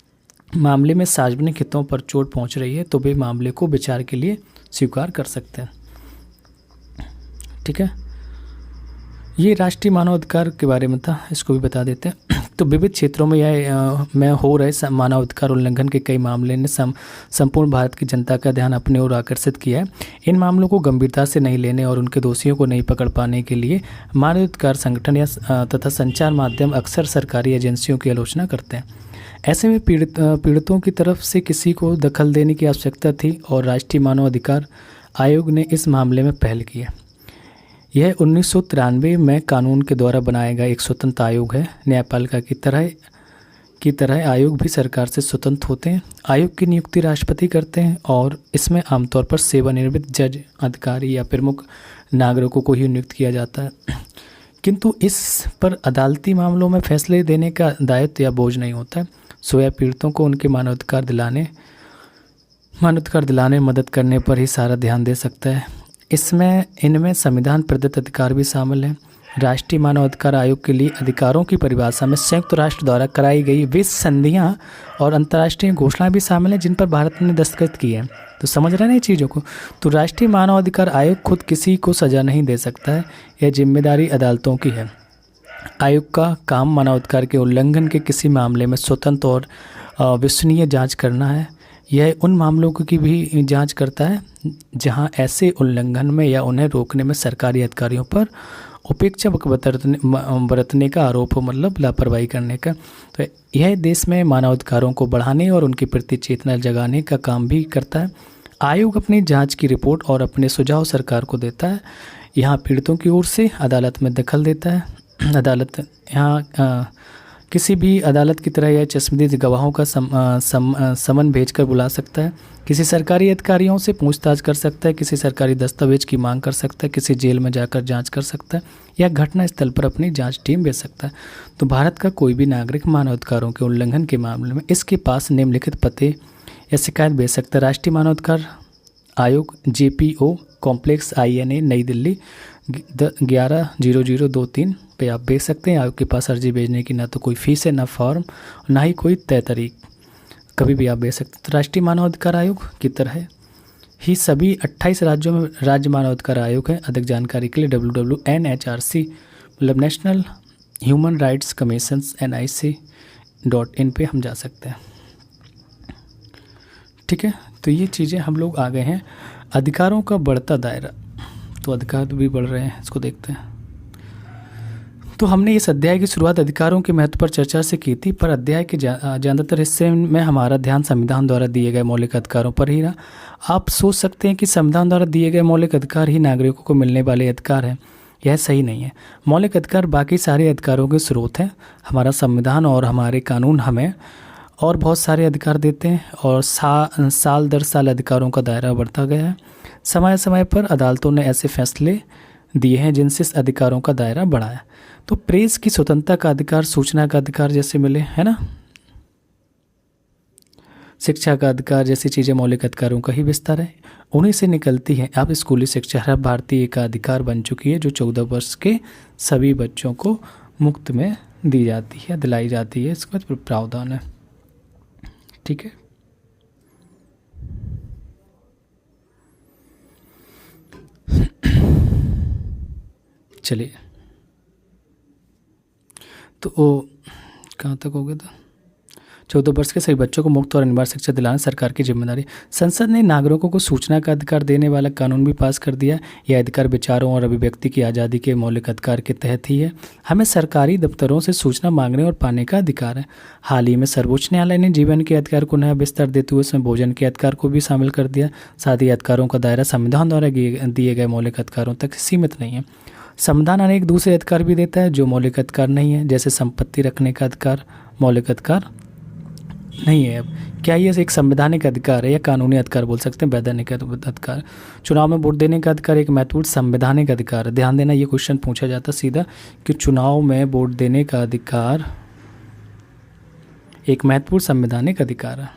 मामले में सार्वजनिक हितों पर चोट पहुंच रही है तो वे मामले को विचार के लिए स्वीकार कर सकते हैं। ठीक है, ये राष्ट्रीय मानवाधिकार के बारे में था, इसको भी बता देते हैं। तो विविध क्षेत्रों में में हो रहे मानवाधिकार उल्लंघन के कई मामले ने संपूर्ण भारत की जनता का ध्यान अपनी ओर आकर्षित किया है। इन मामलों को गंभीरता से नहीं लेने और उनके दोषियों को नहीं पकड़ पाने के लिए मानवाधिकार संगठन तथा संचार माध्यम अक्सर सरकारी एजेंसियों की आलोचना करते हैं। ऐसे में पीड़ितों की तरफ से किसी को दखल देने की आवश्यकता थी और राष्ट्रीय मानवाधिकार आयोग ने इस मामले में पहल की है। यह 1993 में कानून के द्वारा बनाया गया एक स्वतंत्र आयोग है। न्यायपालिका की तरह आयोग भी सरकार से स्वतंत्र होते हैं। आयोग की नियुक्ति राष्ट्रपति करते हैं और इसमें आमतौर पर सेवानिवृत्त जज, अधिकारी या प्रमुख नागरिकों को ही नियुक्त किया जाता है, किंतु इस पर अदालती मामलों में फैसले देने का दायित्व या बोझ नहीं होता है। सोया पीड़ितों को उनके मानवाधिकार दिलाने मदद करने पर ही सारा ध्यान दे सकता है। इनमें संविधान प्रदत्त अधिकार भी शामिल हैं। राष्ट्रीय मानवाधिकार आयोग के लिए अधिकारों की परिभाषा में संयुक्त राष्ट्र द्वारा कराई गई वे संधियां और अंतर्राष्ट्रीय घोषणाएं भी शामिल हैं जिन पर भारत ने दस्तखत किए हैं। तो समझ रहे हैं ना चीज़ों को। तो राष्ट्रीय मानवाधिकार आयोग खुद किसी को सज़ा नहीं दे सकता है, यह जिम्मेदारी अदालतों की है। आयोग का काम मानवाधिकार के उल्लंघन के किसी मामले में स्वतंत्र और विश्वसनीय जांच करना है। यह उन मामलों की भी जांच करता है जहां ऐसे उल्लंघन में या उन्हें रोकने में सरकारी अधिकारियों पर उपेक्षा बरतने का आरोप हो, मतलब लापरवाही करने का। तो यह देश में मानवाधिकारों को बढ़ाने और उनके प्रति चेतना जगाने का काम भी करता है। आयोग अपनी जांच की रिपोर्ट और अपने सुझाव सरकार को देता है। यहाँ पीड़ितों की ओर से अदालत में दखल देता है। अदालत यहाँ किसी भी अदालत की तरह यह चश्मदीद गवाहों का समन भेजकर बुला सकता है, किसी सरकारी अधिकारियों से पूछताछ कर सकता है, किसी सरकारी दस्तावेज की मांग कर सकता है, किसी जेल में जाकर जांच कर सकता है या घटना स्थल पर अपनी जांच टीम भेज सकता है। तो भारत का कोई भी नागरिक मानवाधिकारों के उल्लंघन के मामले में इसके पास निम्नलिखित पते या शिकायत भेज सकता है। राष्ट्रीय मानवाधिकार आयोग, JPO कॉम्प्लेक्स, INA, नई दिल्ली 110023 पे आप भेज सकते हैं। आयोग के पास अर्जी भेजने की ना तो कोई फीस है, ना फॉर्म, ना ही कोई तय तारीख, कभी भी आप भेज सकते हैं। तो राष्ट्रीय मानवाधिकार आयोग की तरह ही सभी 28 राज्यों में राज्य मानवाधिकार आयोग है। अधिक जानकारी के लिए www.NHRC मतलब national human rights commission NIC.in पे हम जा सकते हैं। ठीक है, तो ये चीज़ें हम लोग आ गए हैं। अधिकारों का बढ़ता दायरा, तो अधिकार भी बढ़ रहे हैं, इसको देखते हैं। तो हमने इस अध्याय की शुरुआत अधिकारों के महत्व पर चर्चा से की थी, पर अध्याय के ज़्यादातर हिस्से में हमारा ध्यान संविधान द्वारा दिए गए मौलिक अधिकारों पर ही रहा। आप सोच सकते हैं कि संविधान द्वारा दिए गए मौलिक अधिकार ही नागरिकों को मिलने वाले अधिकार हैं। यह सही नहीं है। मौलिक अधिकार बाकी सारे अधिकारों के स्रोत हैं। हमारा संविधान और हमारे कानून हमें और बहुत सारे अधिकार देते हैं और साल दर साल अधिकारों का दायरा बढ़ता गया है। समय समय पर अदालतों ने ऐसे फैसले दिए हैं जिनसे इस अधिकारों का दायरा बढ़ा है। तो प्रेस की स्वतंत्रता का अधिकार, सूचना का अधिकार जैसे मिले, है ना, शिक्षा का अधिकार जैसी चीज़ें मौलिक अधिकारों का ही विस्तार है। उन्हीं से निकलती है। अब स्कूली शिक्षा हर भारतीय का अधिकार बन चुकी है, जो 14 वर्ष के सभी बच्चों को मुफ्त में दी जाती है, दिलाई जाती है। इसका प्रावधान है। ठीक है, चलिए, तो वो कहाँ तक हो गया था? 14 वर्ष के सभी बच्चों को मुफ्त और अनिवार्य शिक्षा दिलाना सरकार की जिम्मेदारी। संसद ने नागरिकों को सूचना का अधिकार देने वाला कानून भी पास कर दिया। यह अधिकार विचारों और अभिव्यक्ति की आज़ादी के मौलिक अधिकार के तहत ही है। हमें सरकारी दफ्तरों से सूचना मांगने और पाने का अधिकार है। हाल ही में सर्वोच्च न्यायालय ने जीवन के अधिकार को नया विस्तार देते हुए उसमें भोजन के अधिकार को भी शामिल कर दिया। साथ ही अधिकारों का दायरा संविधान द्वारा दिए गए मौलिक अधिकारों तक सीमित नहीं है। संविधान अनेक दूसरे अधिकार भी देता है जो मौलिक अधिकार नहीं है, जैसे संपत्ति रखने का अधिकार मौलिक अधिकार नहीं है। अब क्या ये एक संवैधानिक अधिकार है या कानूनी अधिकार बोल सकते हैं? वैधानिक अधिकार। चुनाव में वोट देने का अधिकार एक महत्वपूर्ण संवैधानिक अधिकार है। ध्यान देना, ये क्वेश्चन पूछा जाता सीधा कि चुनाव में वोट देने का अधिकार एक महत्वपूर्ण संवैधानिक अधिकार है।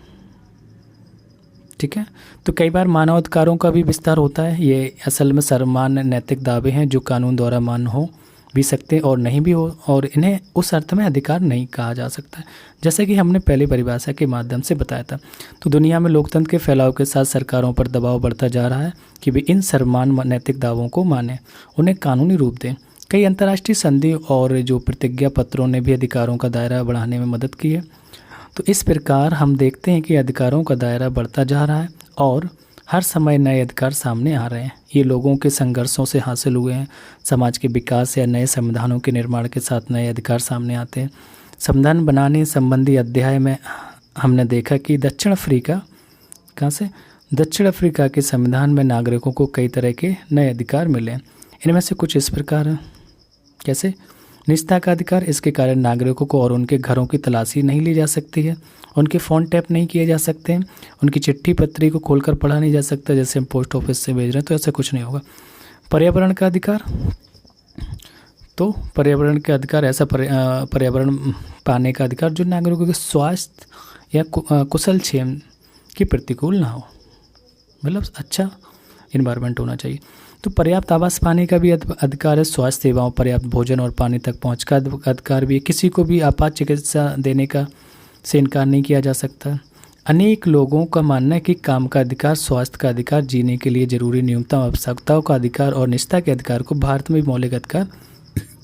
ठीक है, तो कई बार मानवाधिकारों का भी विस्तार होता है। ये असल में सर्वमान्य नैतिक दावे हैं जो कानून द्वारा मान्य हो भी सकते और नहीं भी हो, और इन्हें उस अर्थ में अधिकार नहीं कहा जा सकता। जैसे कि हमने पहले परिभाषा के माध्यम से बताया था। तो दुनिया में लोकतंत्र के फैलाव के साथ सरकारों पर दबाव बढ़ता जा रहा है कि वे इन सर्वमान्य नैतिक दावों को माने, उन्हें कानूनी रूप दें। कई अंतर्राष्ट्रीय संधि और जो प्रतिज्ञा पत्रों ने भी अधिकारों का दायरा बढ़ाने में मदद की है। तो इस प्रकार हम देखते हैं कि अधिकारों का दायरा बढ़ता जा रहा है और हर समय नए अधिकार सामने आ रहे हैं। ये लोगों के संघर्षों से हासिल हुए हैं। समाज के विकास या नए संविधानों के निर्माण के साथ नए अधिकार सामने आते हैं। संविधान बनाने संबंधी अध्याय में हमने देखा कि दक्षिण अफ्रीका के संविधान में नागरिकों को कई तरह के नए अधिकार मिले। इनमें से कुछ इस प्रकार हैं। कैसे? निजता का अधिकार, इसके कारण नागरिकों को और उनके घरों की तलाशी नहीं ली जा सकती है, उनके फ़ोन टैप नहीं किए जा सकते हैं, उनकी चिट्ठी पत्री को खोलकर पढ़ा नहीं जा सकता जैसे हम पोस्ट ऑफिस से भेज रहे हैं, तो ऐसा कुछ नहीं होगा। पर्यावरण का अधिकार, तो पर्यावरण का अधिकार ऐसा पर्यावरण पाने का अधिकार जो नागरिकों के स्वास्थ्य या कुशल क्षेम की प्रतिकूल ना हो, मतलब अच्छा इन्वायरमेंट होना चाहिए। तो पर्याप्त आवास पाने का भी अधिकार है। स्वास्थ्य सेवाओं, पर्याप्त भोजन और पानी तक पहुंच का अधिकार भी है। किसी को भी आपात चिकित्सा देने का से इनकार नहीं किया जा सकता। अनेक लोगों का मानना है कि काम का अधिकार, स्वास्थ्य का अधिकार, जीने के लिए जरूरी न्यूनतम आवश्यकताओं का अधिकार और निजता के अधिकार को भारत में मौलिक अधिकार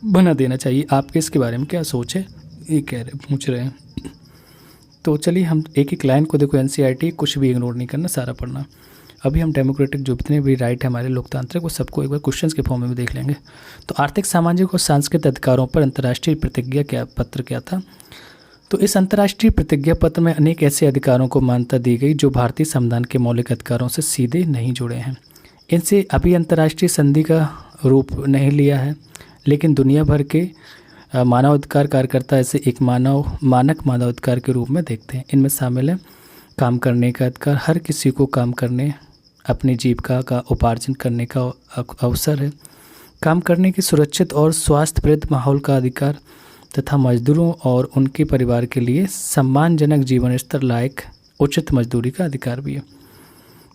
बना देना चाहिए। आपके इसके बारे में क्या सोच है, ये पूछ रहे हैं। तो चलिए हम एक एक लाइन को देखो। एनसीईआरटी कुछ भी इग्नोर नहीं करना, सारा पढ़ना। अभी हम डेमोक्रेटिक जो जितने भी राइट है हमारे लोकतांत्रिक, वो सबको एक बार क्वेश्चंस के फॉर्म में भी देख लेंगे। तो आर्थिक, सामाजिक और सांस्कृतिक अधिकारों पर अंतर्राष्ट्रीय प्रतिज्ञा पत्र क्या था? तो इस अंतर्राष्ट्रीय प्रतिज्ञा पत्र में अनेक ऐसे अधिकारों को मान्यता दी गई जो भारतीय संविधान के मौलिक अधिकारों से सीधे नहीं जुड़े हैं। इनसे अभी अंतर्राष्ट्रीय संधि का रूप नहीं लिया है, लेकिन दुनिया भर के मानवाधिकार कार्यकर्ता इसे एक मानक मानवाधिकार के रूप में देखते हैं। इनमें शामिल है काम करने का अधिकार, हर किसी को काम करने, अपनी जीविका का उपार्जन करने का अवसर है। काम करने की सुरक्षित और स्वास्थ्यप्रद माहौल का अधिकार तथा मजदूरों और उनके परिवार के लिए सम्मानजनक जीवन स्तर लायक उचित मजदूरी का अधिकार भी है।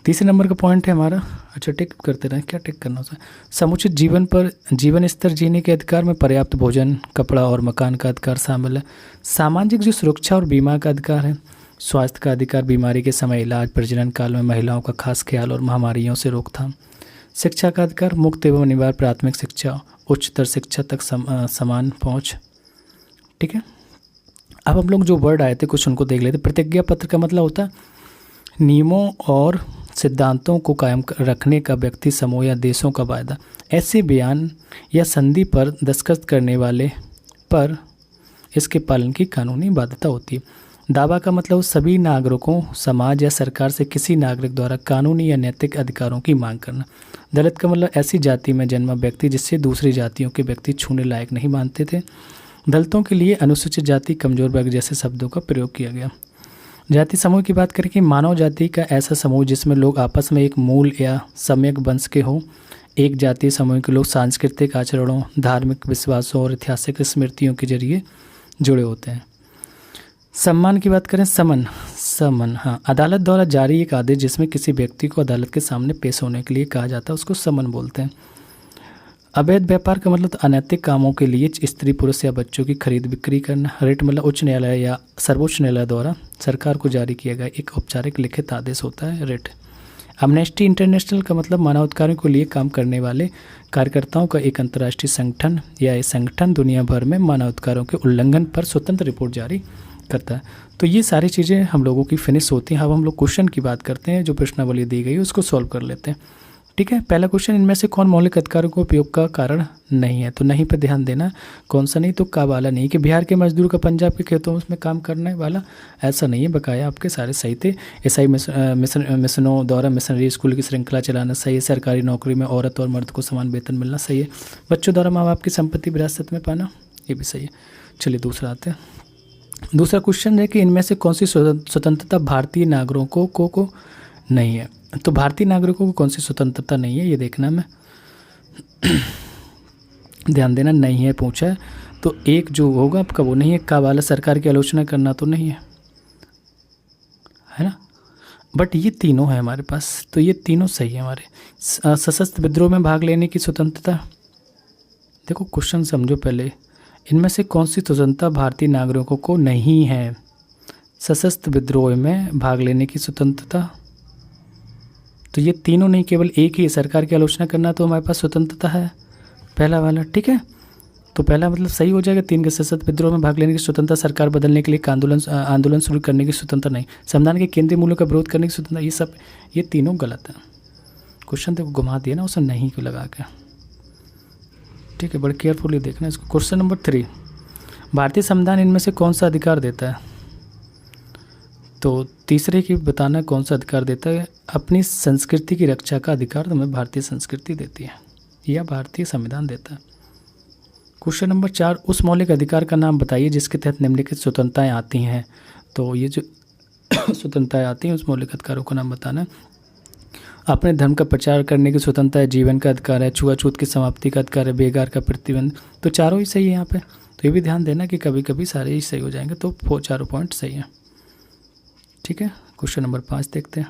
तीसरे नंबर का पॉइंट है हमारा, अच्छा टिक करते रहें, क्या टिक करना होता है? समुचित जीवन स्तर जीने के अधिकार में पर्याप्त भोजन, कपड़ा और मकान का अधिकार शामिल है। सामाजिक जो सुरक्षा और बीमा का अधिकार है। स्वास्थ्य का अधिकार, बीमारी के समय इलाज, प्रजनन काल में महिलाओं का खास ख्याल और महामारियों से रोकथाम। शिक्षा का अधिकार, मुक्त एवं अनिवार्य प्राथमिक शिक्षा, उच्चतर शिक्षा तक समान पहुँच। ठीक है, अब हम लोग जो वर्ड आए थे कुछ उनको देख लेते। प्रतिज्ञा पत्र का मतलब होता है नियमों और सिद्धांतों को कायम रखने का व्यक्ति समूह या देशों का वायदा। ऐसे बयान या संधि पर दस्तखत करने वाले पर इसके पालन की कानूनी बाध्यता होती है। दावा का मतलब सभी नागरिकों, समाज या सरकार से किसी नागरिक द्वारा कानूनी या नैतिक अधिकारों की मांग करना। दलित का मतलब ऐसी जाति में जन्मा व्यक्ति जिससे दूसरी जातियों के व्यक्ति छूने लायक नहीं मानते थे। दलितों के लिए अनुसूचित जाति, कमजोर वर्ग जैसे शब्दों का प्रयोग किया गया। जाति समूह की बात करें कि मानव जाति का ऐसा समूह जिसमें लोग आपस में एक मूल या सम्यक वंश के हों। एक जातीय समूह के लोग सांस्कृतिक आचरणों, धार्मिक विश्वासों और ऐतिहासिक स्मृतियों के जरिए जुड़े होते हैं। सम्मान की बात करें, समन, हाँ, अदालत द्वारा जारी एक आदेश जिसमें किसी व्यक्ति को अदालत के सामने पेश होने के लिए कहा जाता है, उसको समन बोलते हैं। अवैध व्यापार का मतलब अनैतिक कामों के लिए स्त्री, पुरुष या बच्चों की खरीद बिक्री करना। रिट मतलब उच्च न्यायालय या सर्वोच्च न्यायालय द्वारा सरकार को जारी किया गया एक औपचारिक लिखित आदेश होता है रिट। एमनेस्टी इंटरनेशनल का मतलब मानवाधिकारों के लिए काम करने वाले कार्यकर्ताओं का एक अंतर्राष्ट्रीय संगठन या ये संगठन दुनिया भर में मानवाधिकारों के उल्लंघन पर स्वतंत्र रिपोर्ट जारी करता है। तो ये सारी चीज़ें हम लोगों की फिनिश होती हैं। अब हम लोग क्वेश्चन की बात करते हैं, जो प्रश्नावली दी गई है उसको सॉल्व कर लेते हैं। ठीक है, पहला क्वेश्चन, इनमें से कौन मौलिक अधिकारों को उपयोग का कारण नहीं है? तो नहीं पे ध्यान देना, कौन सा नहीं, तो का वाला नहीं। कि बिहार के मजदूर का पंजाब के खेतों में काम करने वाला, ऐसा नहीं है। बकाया आपके सारे सही थे। ईसाई मिशनों द्वारा मिशनरी स्कूल की श्रृंखला चलाना सही है। सरकारी नौकरी में औरत और मर्द को समान वेतन मिलना सही है। बच्चों द्वारा माँ बाप की संपत्ति विरासत में पाना, ये भी सही है। चलिए दूसरा आते हैं। दूसरा क्वेश्चन है कि इनमें से कौन सी स्वतंत्रता भारतीय नागरिकों को नहीं है? तो भारतीय नागरिकों को कौन सी स्वतंत्रता नहीं है, ये देखना में ध्यान देना। नहीं है पूछा है, तो एक जो होगा आपका वो नहीं है। का वाला सरकार की आलोचना करना तो नहीं है, है ना। बट ये तीनों है हमारे पास, तो ये तीनों सही है हमारे। सशस्त्र विद्रोह में भाग लेने की स्वतंत्रता, देखो क्वेश्चन समझो पहले, इनमें से कौन सी स्वतंत्रता भारतीय नागरिकों को नहीं है? सशस्त्र विद्रोह में भाग लेने की स्वतंत्रता, तो ये तीनों नहीं, केवल एक ही, सरकार की आलोचना करना तो हमारे पास स्वतंत्रता है, पहला वाला, ठीक है। तो पहला मतलब सही हो जाएगा, 3 के सशस्त्र विद्रोह में भाग लेने की स्वतंत्रता, सरकार बदलने के लिए आंदोलन शुरू करने की स्वतंत्रता नहीं, संविधान के केंद्रीय मूल्यों का विरोध करने की स्वतंत्रता, ये सब, ये तीनों गलत है। क्वेश्चन देखो घुमा दिया ना उसे नहीं को लगा के, ठीक है, बड़े केयरफुली देखना इसको। क्वेश्चन नंबर 3, भारतीय संविधान इनमें से कौन सा अधिकार देता है? तो तीसरे की बताना कौन सा अधिकार देता है? अपनी संस्कृति की रक्षा का अधिकार तुम्हें भारतीय संस्कृति देती है, या भारतीय संविधान देता है। क्वेश्चन नंबर 4, उस मौलिक अधिकार का नाम बताइए जिसके तहत निम्नलिखित स्वतंत्रताएं आती हैं। तो ये जो स्वतंत्रताएं आती हैं उस मौलिक अधिकारों का नाम बताना है। अपने धर्म का प्रचार करने की स्वतंत्रता है, जीवन का अधिकार है, छुआछूत की समाप्ति का अधिकार है, बेकार का प्रतिबंध, तो चारों ही सही है यहाँ पे। तो ये भी ध्यान देना कि कभी कभी सारे ही सही हो जाएंगे, तो चारों पॉइंट सही हैं, ठीक है। क्वेश्चन नंबर 5 देखते हैं।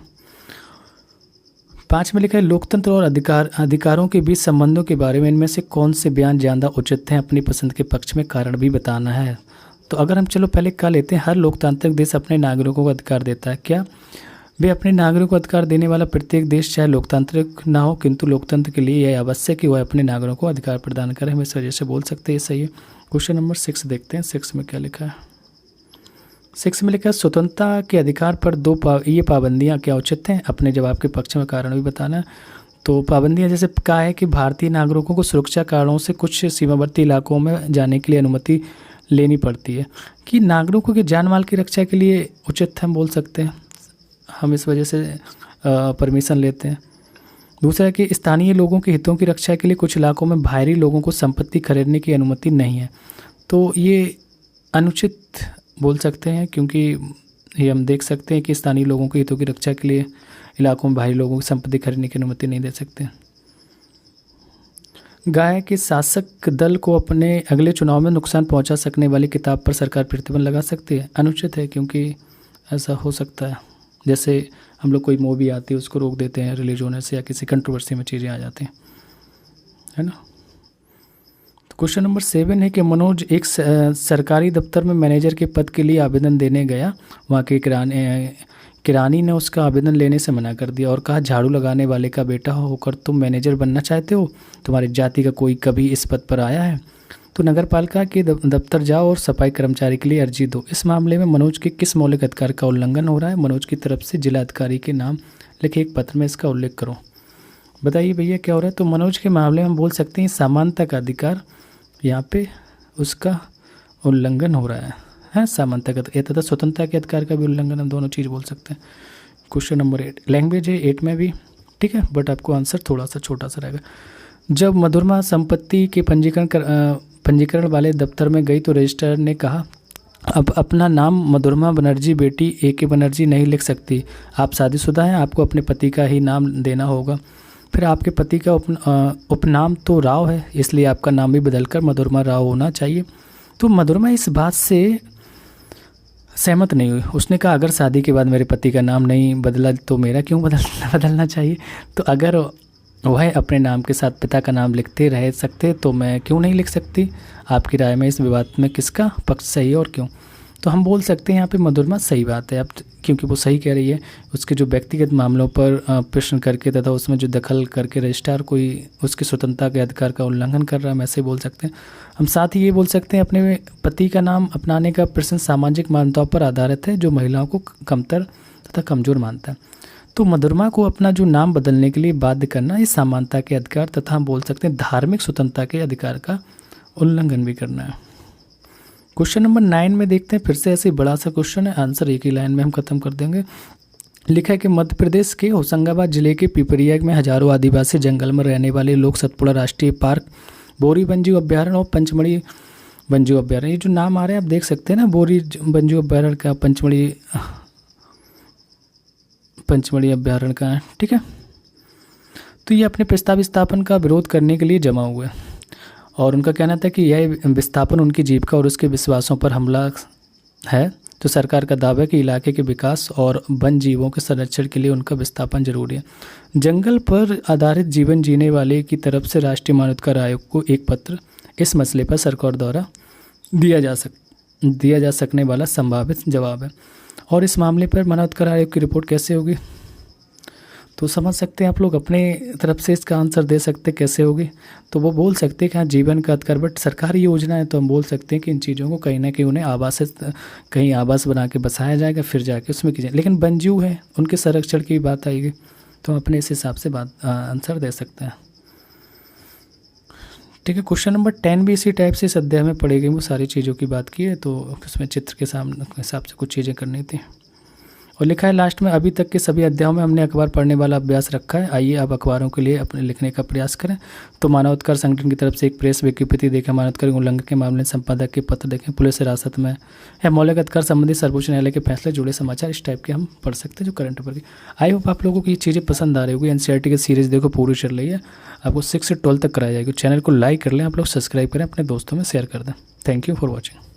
5 में लिखा है, लोकतंत्र और अधिकारों के बीच संबंधों के बारे में इनमें से कौन से बयान ज़्यादा उचित हैं? अपनी पसंद के पक्ष में कारण भी बताना है। तो अगर हम चलो पहले क्या लेते हैं, हर लोकतांत्रिक देश अपने नागरिकों को अधिकार देता है। क्या वे अपने नागरिकों को अधिकार देने वाला प्रत्येक देश चाहे लोकतांत्रिक ना हो, किंतु लोकतंत्र के लिए यह आवश्यक कि वह अपने नागरिकों को अधिकार प्रदान करे। हम इस वजह से बोल सकते हैं ये सही है। क्वेश्चन नंबर 6 देखते हैं, 6 में क्या लिखा है। 6 में लिखा है, स्वतंत्रता के अधिकार पर ये पाबंदियाँ क्या उचित हैं? अपने जवाब के पक्ष में कारण भी बताना। तो पाबंदियाँ जैसे कहा है कि भारतीय नागरिकों को सुरक्षा कारणों से कुछ सीमावर्ती इलाकों में जाने के लिए अनुमति लेनी पड़ती है, कि नागरिकों के जान माल की रक्षा के लिए उचित हम बोल सकते हैं, हम इस वजह से परमिशन लेते हैं। दूसरा है कि स्थानीय लोगों के हितों की रक्षा के लिए कुछ इलाकों में बाहरी लोगों को संपत्ति खरीदने की अनुमति नहीं है, तो ये अनुचित बोल सकते हैं, क्योंकि ये हम देख सकते हैं कि स्थानीय लोगों के हितों की रक्षा के लिए इलाकों में बाहरी लोगों की संपत्ति खरीदने की अनुमति नहीं दे सकते। गाय के शासक दल को अपने अगले चुनाव में नुकसान पहुंचा सकने वाली किताब पर सरकार प्रतिबंध लगा सकती है। अनुचित है, क्योंकि ऐसा हो सकता है, जैसे हम लोग कोई मूवी आती है उसको रोक देते हैं रिलीज होने से, या किसी कंट्रोवर्सी में चीज़ें आ जाती हैं, है ना। तो क्वेश्चन नंबर 7 है कि मनोज एक सरकारी दफ्तर में मैनेजर के पद के लिए आवेदन देने गया। वहाँ के किरानी ने उसका आवेदन लेने से मना कर दिया और कहा, झाड़ू लगाने वाले का बेटा होकर तुम मैनेजर बनना चाहते हो? तुम्हारी जाति का कोई कभी इस पद पर आया है? तो नगर पालिका के दफ्तर जाओ और सफाई कर्मचारी के लिए अर्जी दो। इस मामले में मनोज के किस मौलिक अधिकार का उल्लंघन हो रहा है? मनोज की तरफ से जिला अधिकारी के नाम लिखे एक पत्र में इसका उल्लेख करो। बताइए भैया क्या हो रहा है? तो मनोज के मामले में हम बोल सकते हैं समानता का अधिकार, यहाँ पे उसका उल्लंघन हो रहा है समानता का तथा स्वतंत्रता के अधिकार का भी उल्लंघन, हम दोनों चीज़ बोल सकते हैं। क्वेश्चन नंबर 8, लैंग्वेज है 8 में भी, ठीक है, बट आपको आंसर थोड़ा सा छोटा सा रहेगा। जब मधुरमा संपत्ति के पंजीकरण वाले दफ्तर में गई तो रजिस्ट्रार ने कहा, अब अपना नाम मधुरमा बनर्जी बेटी AK बनर्जी नहीं लिख सकती, आप शादीशुदा हैं, आपको अपने पति का ही नाम देना होगा। फिर आपके पति का उपनाम तो राव है, इसलिए आपका नाम भी बदलकर मधुरमा राव होना चाहिए। तो मधुरमा इस बात से सहमत नहीं हुई। उसने कहा, अगर शादी के बाद मेरे पति का नाम नहीं बदला तो मेरा क्यों बदलना चाहिए? तो अगर वह अपने नाम के साथ पिता का नाम लिखते रह सकते तो मैं क्यों नहीं लिख सकती? आपकी राय में इस विवाद में किसका पक्ष सही है और क्यों? तो हम बोल सकते हैं यहाँ पे मधुरमा सही बात है, अब क्योंकि वो सही कह रही है। उसके जो व्यक्तिगत मामलों पर प्रश्न करके तथा उसमें जो दखल करके रजिस्ट्रार कोई उसकी स्वतंत्रता के अधिकार का उल्लंघन कर रहा है, हम ऐसे बोल सकते हैं। हम साथ ही ये बोल सकते हैं अपने पति का नाम अपनाने का प्रश्न सामाजिक मान्यताओं पर आधारित है जो महिलाओं को कमतर तथा कमज़ोर मानता है। तो मधुरमा को अपना जो नाम बदलने के लिए बाध्य करना इस समानता के अधिकार तथा हम बोल सकते हैं धार्मिक स्वतंत्रता के अधिकार का उल्लंघन भी करना है। क्वेश्चन नंबर 9 में देखते हैं, फिर से ऐसे बड़ा सा क्वेश्चन है, आंसर एक ही लाइन में हम खत्म कर देंगे। लिखा है कि मध्य प्रदेश के होशंगाबाद जिले के पिपरिया में हजारों आदिवासी जंगल में रहने वाले लोग सतपुड़ा राष्ट्रीय पार्क, बोरी वन्यजीव अभ्यारण्य और पंचमढ़ी वन्यजीव अभ्यारण्य, ये जो नाम आ रहे हैं आप देख सकते हैं ना, बोरी वन्यजीव अभ्यारण्य का, पंचमढ़ी अभ्यारण्य का, ठीक है। तो ये अपने प्रस्तावित स्थापन का विरोध करने के लिए जमा हुए और उनका कहना था कि यह विस्थापन उनकी जीविका और उसके विश्वासों पर हमला है। तो सरकार का दावा है कि इलाके के विकास और वन जीवों के संरक्षण के लिए उनका विस्थापन जरूरी है। जंगल पर आधारित जीवन जीने वाले की तरफ से राष्ट्रीय मानवाधिकार आयोग को एक पत्र इस मसले पर सरकार द्वारा दिया जा सकने वाला संभावित जवाब है। और इस मामले पर मानवाधिकार आयोग की रिपोर्ट कैसे होगी, तो समझ सकते हैं आप लोग अपने तरफ से इसका आंसर दे सकते कैसे होगी। तो वो बोल सकते हैं कि हाँ जीवन का अधिकार, बट सरकारी योजना है तो हम बोल सकते हैं कि इन चीज़ों को कहीं ना कहीं उन्हें कहीं आवास बना के बसाया जाएगा, फिर जाके उसमें की जाए। लेकिन वन्यजीव है, उनके संरक्षण की बात आएगी, तो हम अपने इस हिसाब से आंसर दे सकते हैं। ठीक है, क्वेश्चन नंबर 10 भी इसी टाइप से इस अध्याय में पढ़ी गई, वो सारी चीज़ों की बात की है, तो उसमें चित्र के हिसाब से कुछ चीज़ें करनी थी। और लिखा है लास्ट में, अभी तक के सभी अध्यायों में हमने अखबार पढ़ने वाला अभ्यास रखा है, आइए अब अखबारों के लिए अपने लिखने का प्रयास करें। तो मानवाधिकार संगठन की तरफ से एक प्रेस विज्ञप्ति देखें, मानवाधिकार उल्लंघन के मामले में संपादक के पत्र देखें, पुलिस हिरासत में या मौलिक अधिकार संबंधी सर्वोच्च न्यायालय के फैसले जुड़े समाचार, इस टाइप के हम पढ़ सकते हैं जो करंट अफेयर की। आई होप आप लोगों को ये चीज़ें पसंद आ रही होगी। एनसीईआरटी की सीरीज़ देखो पूरी चल रही है, आपको 6 से 12 तक कराई जाएगी। चैनल को लाइक कर लें आप लोग, सब्सक्राइब करें, अपने दोस्तों में शेयर कर दें। Thank you for watching.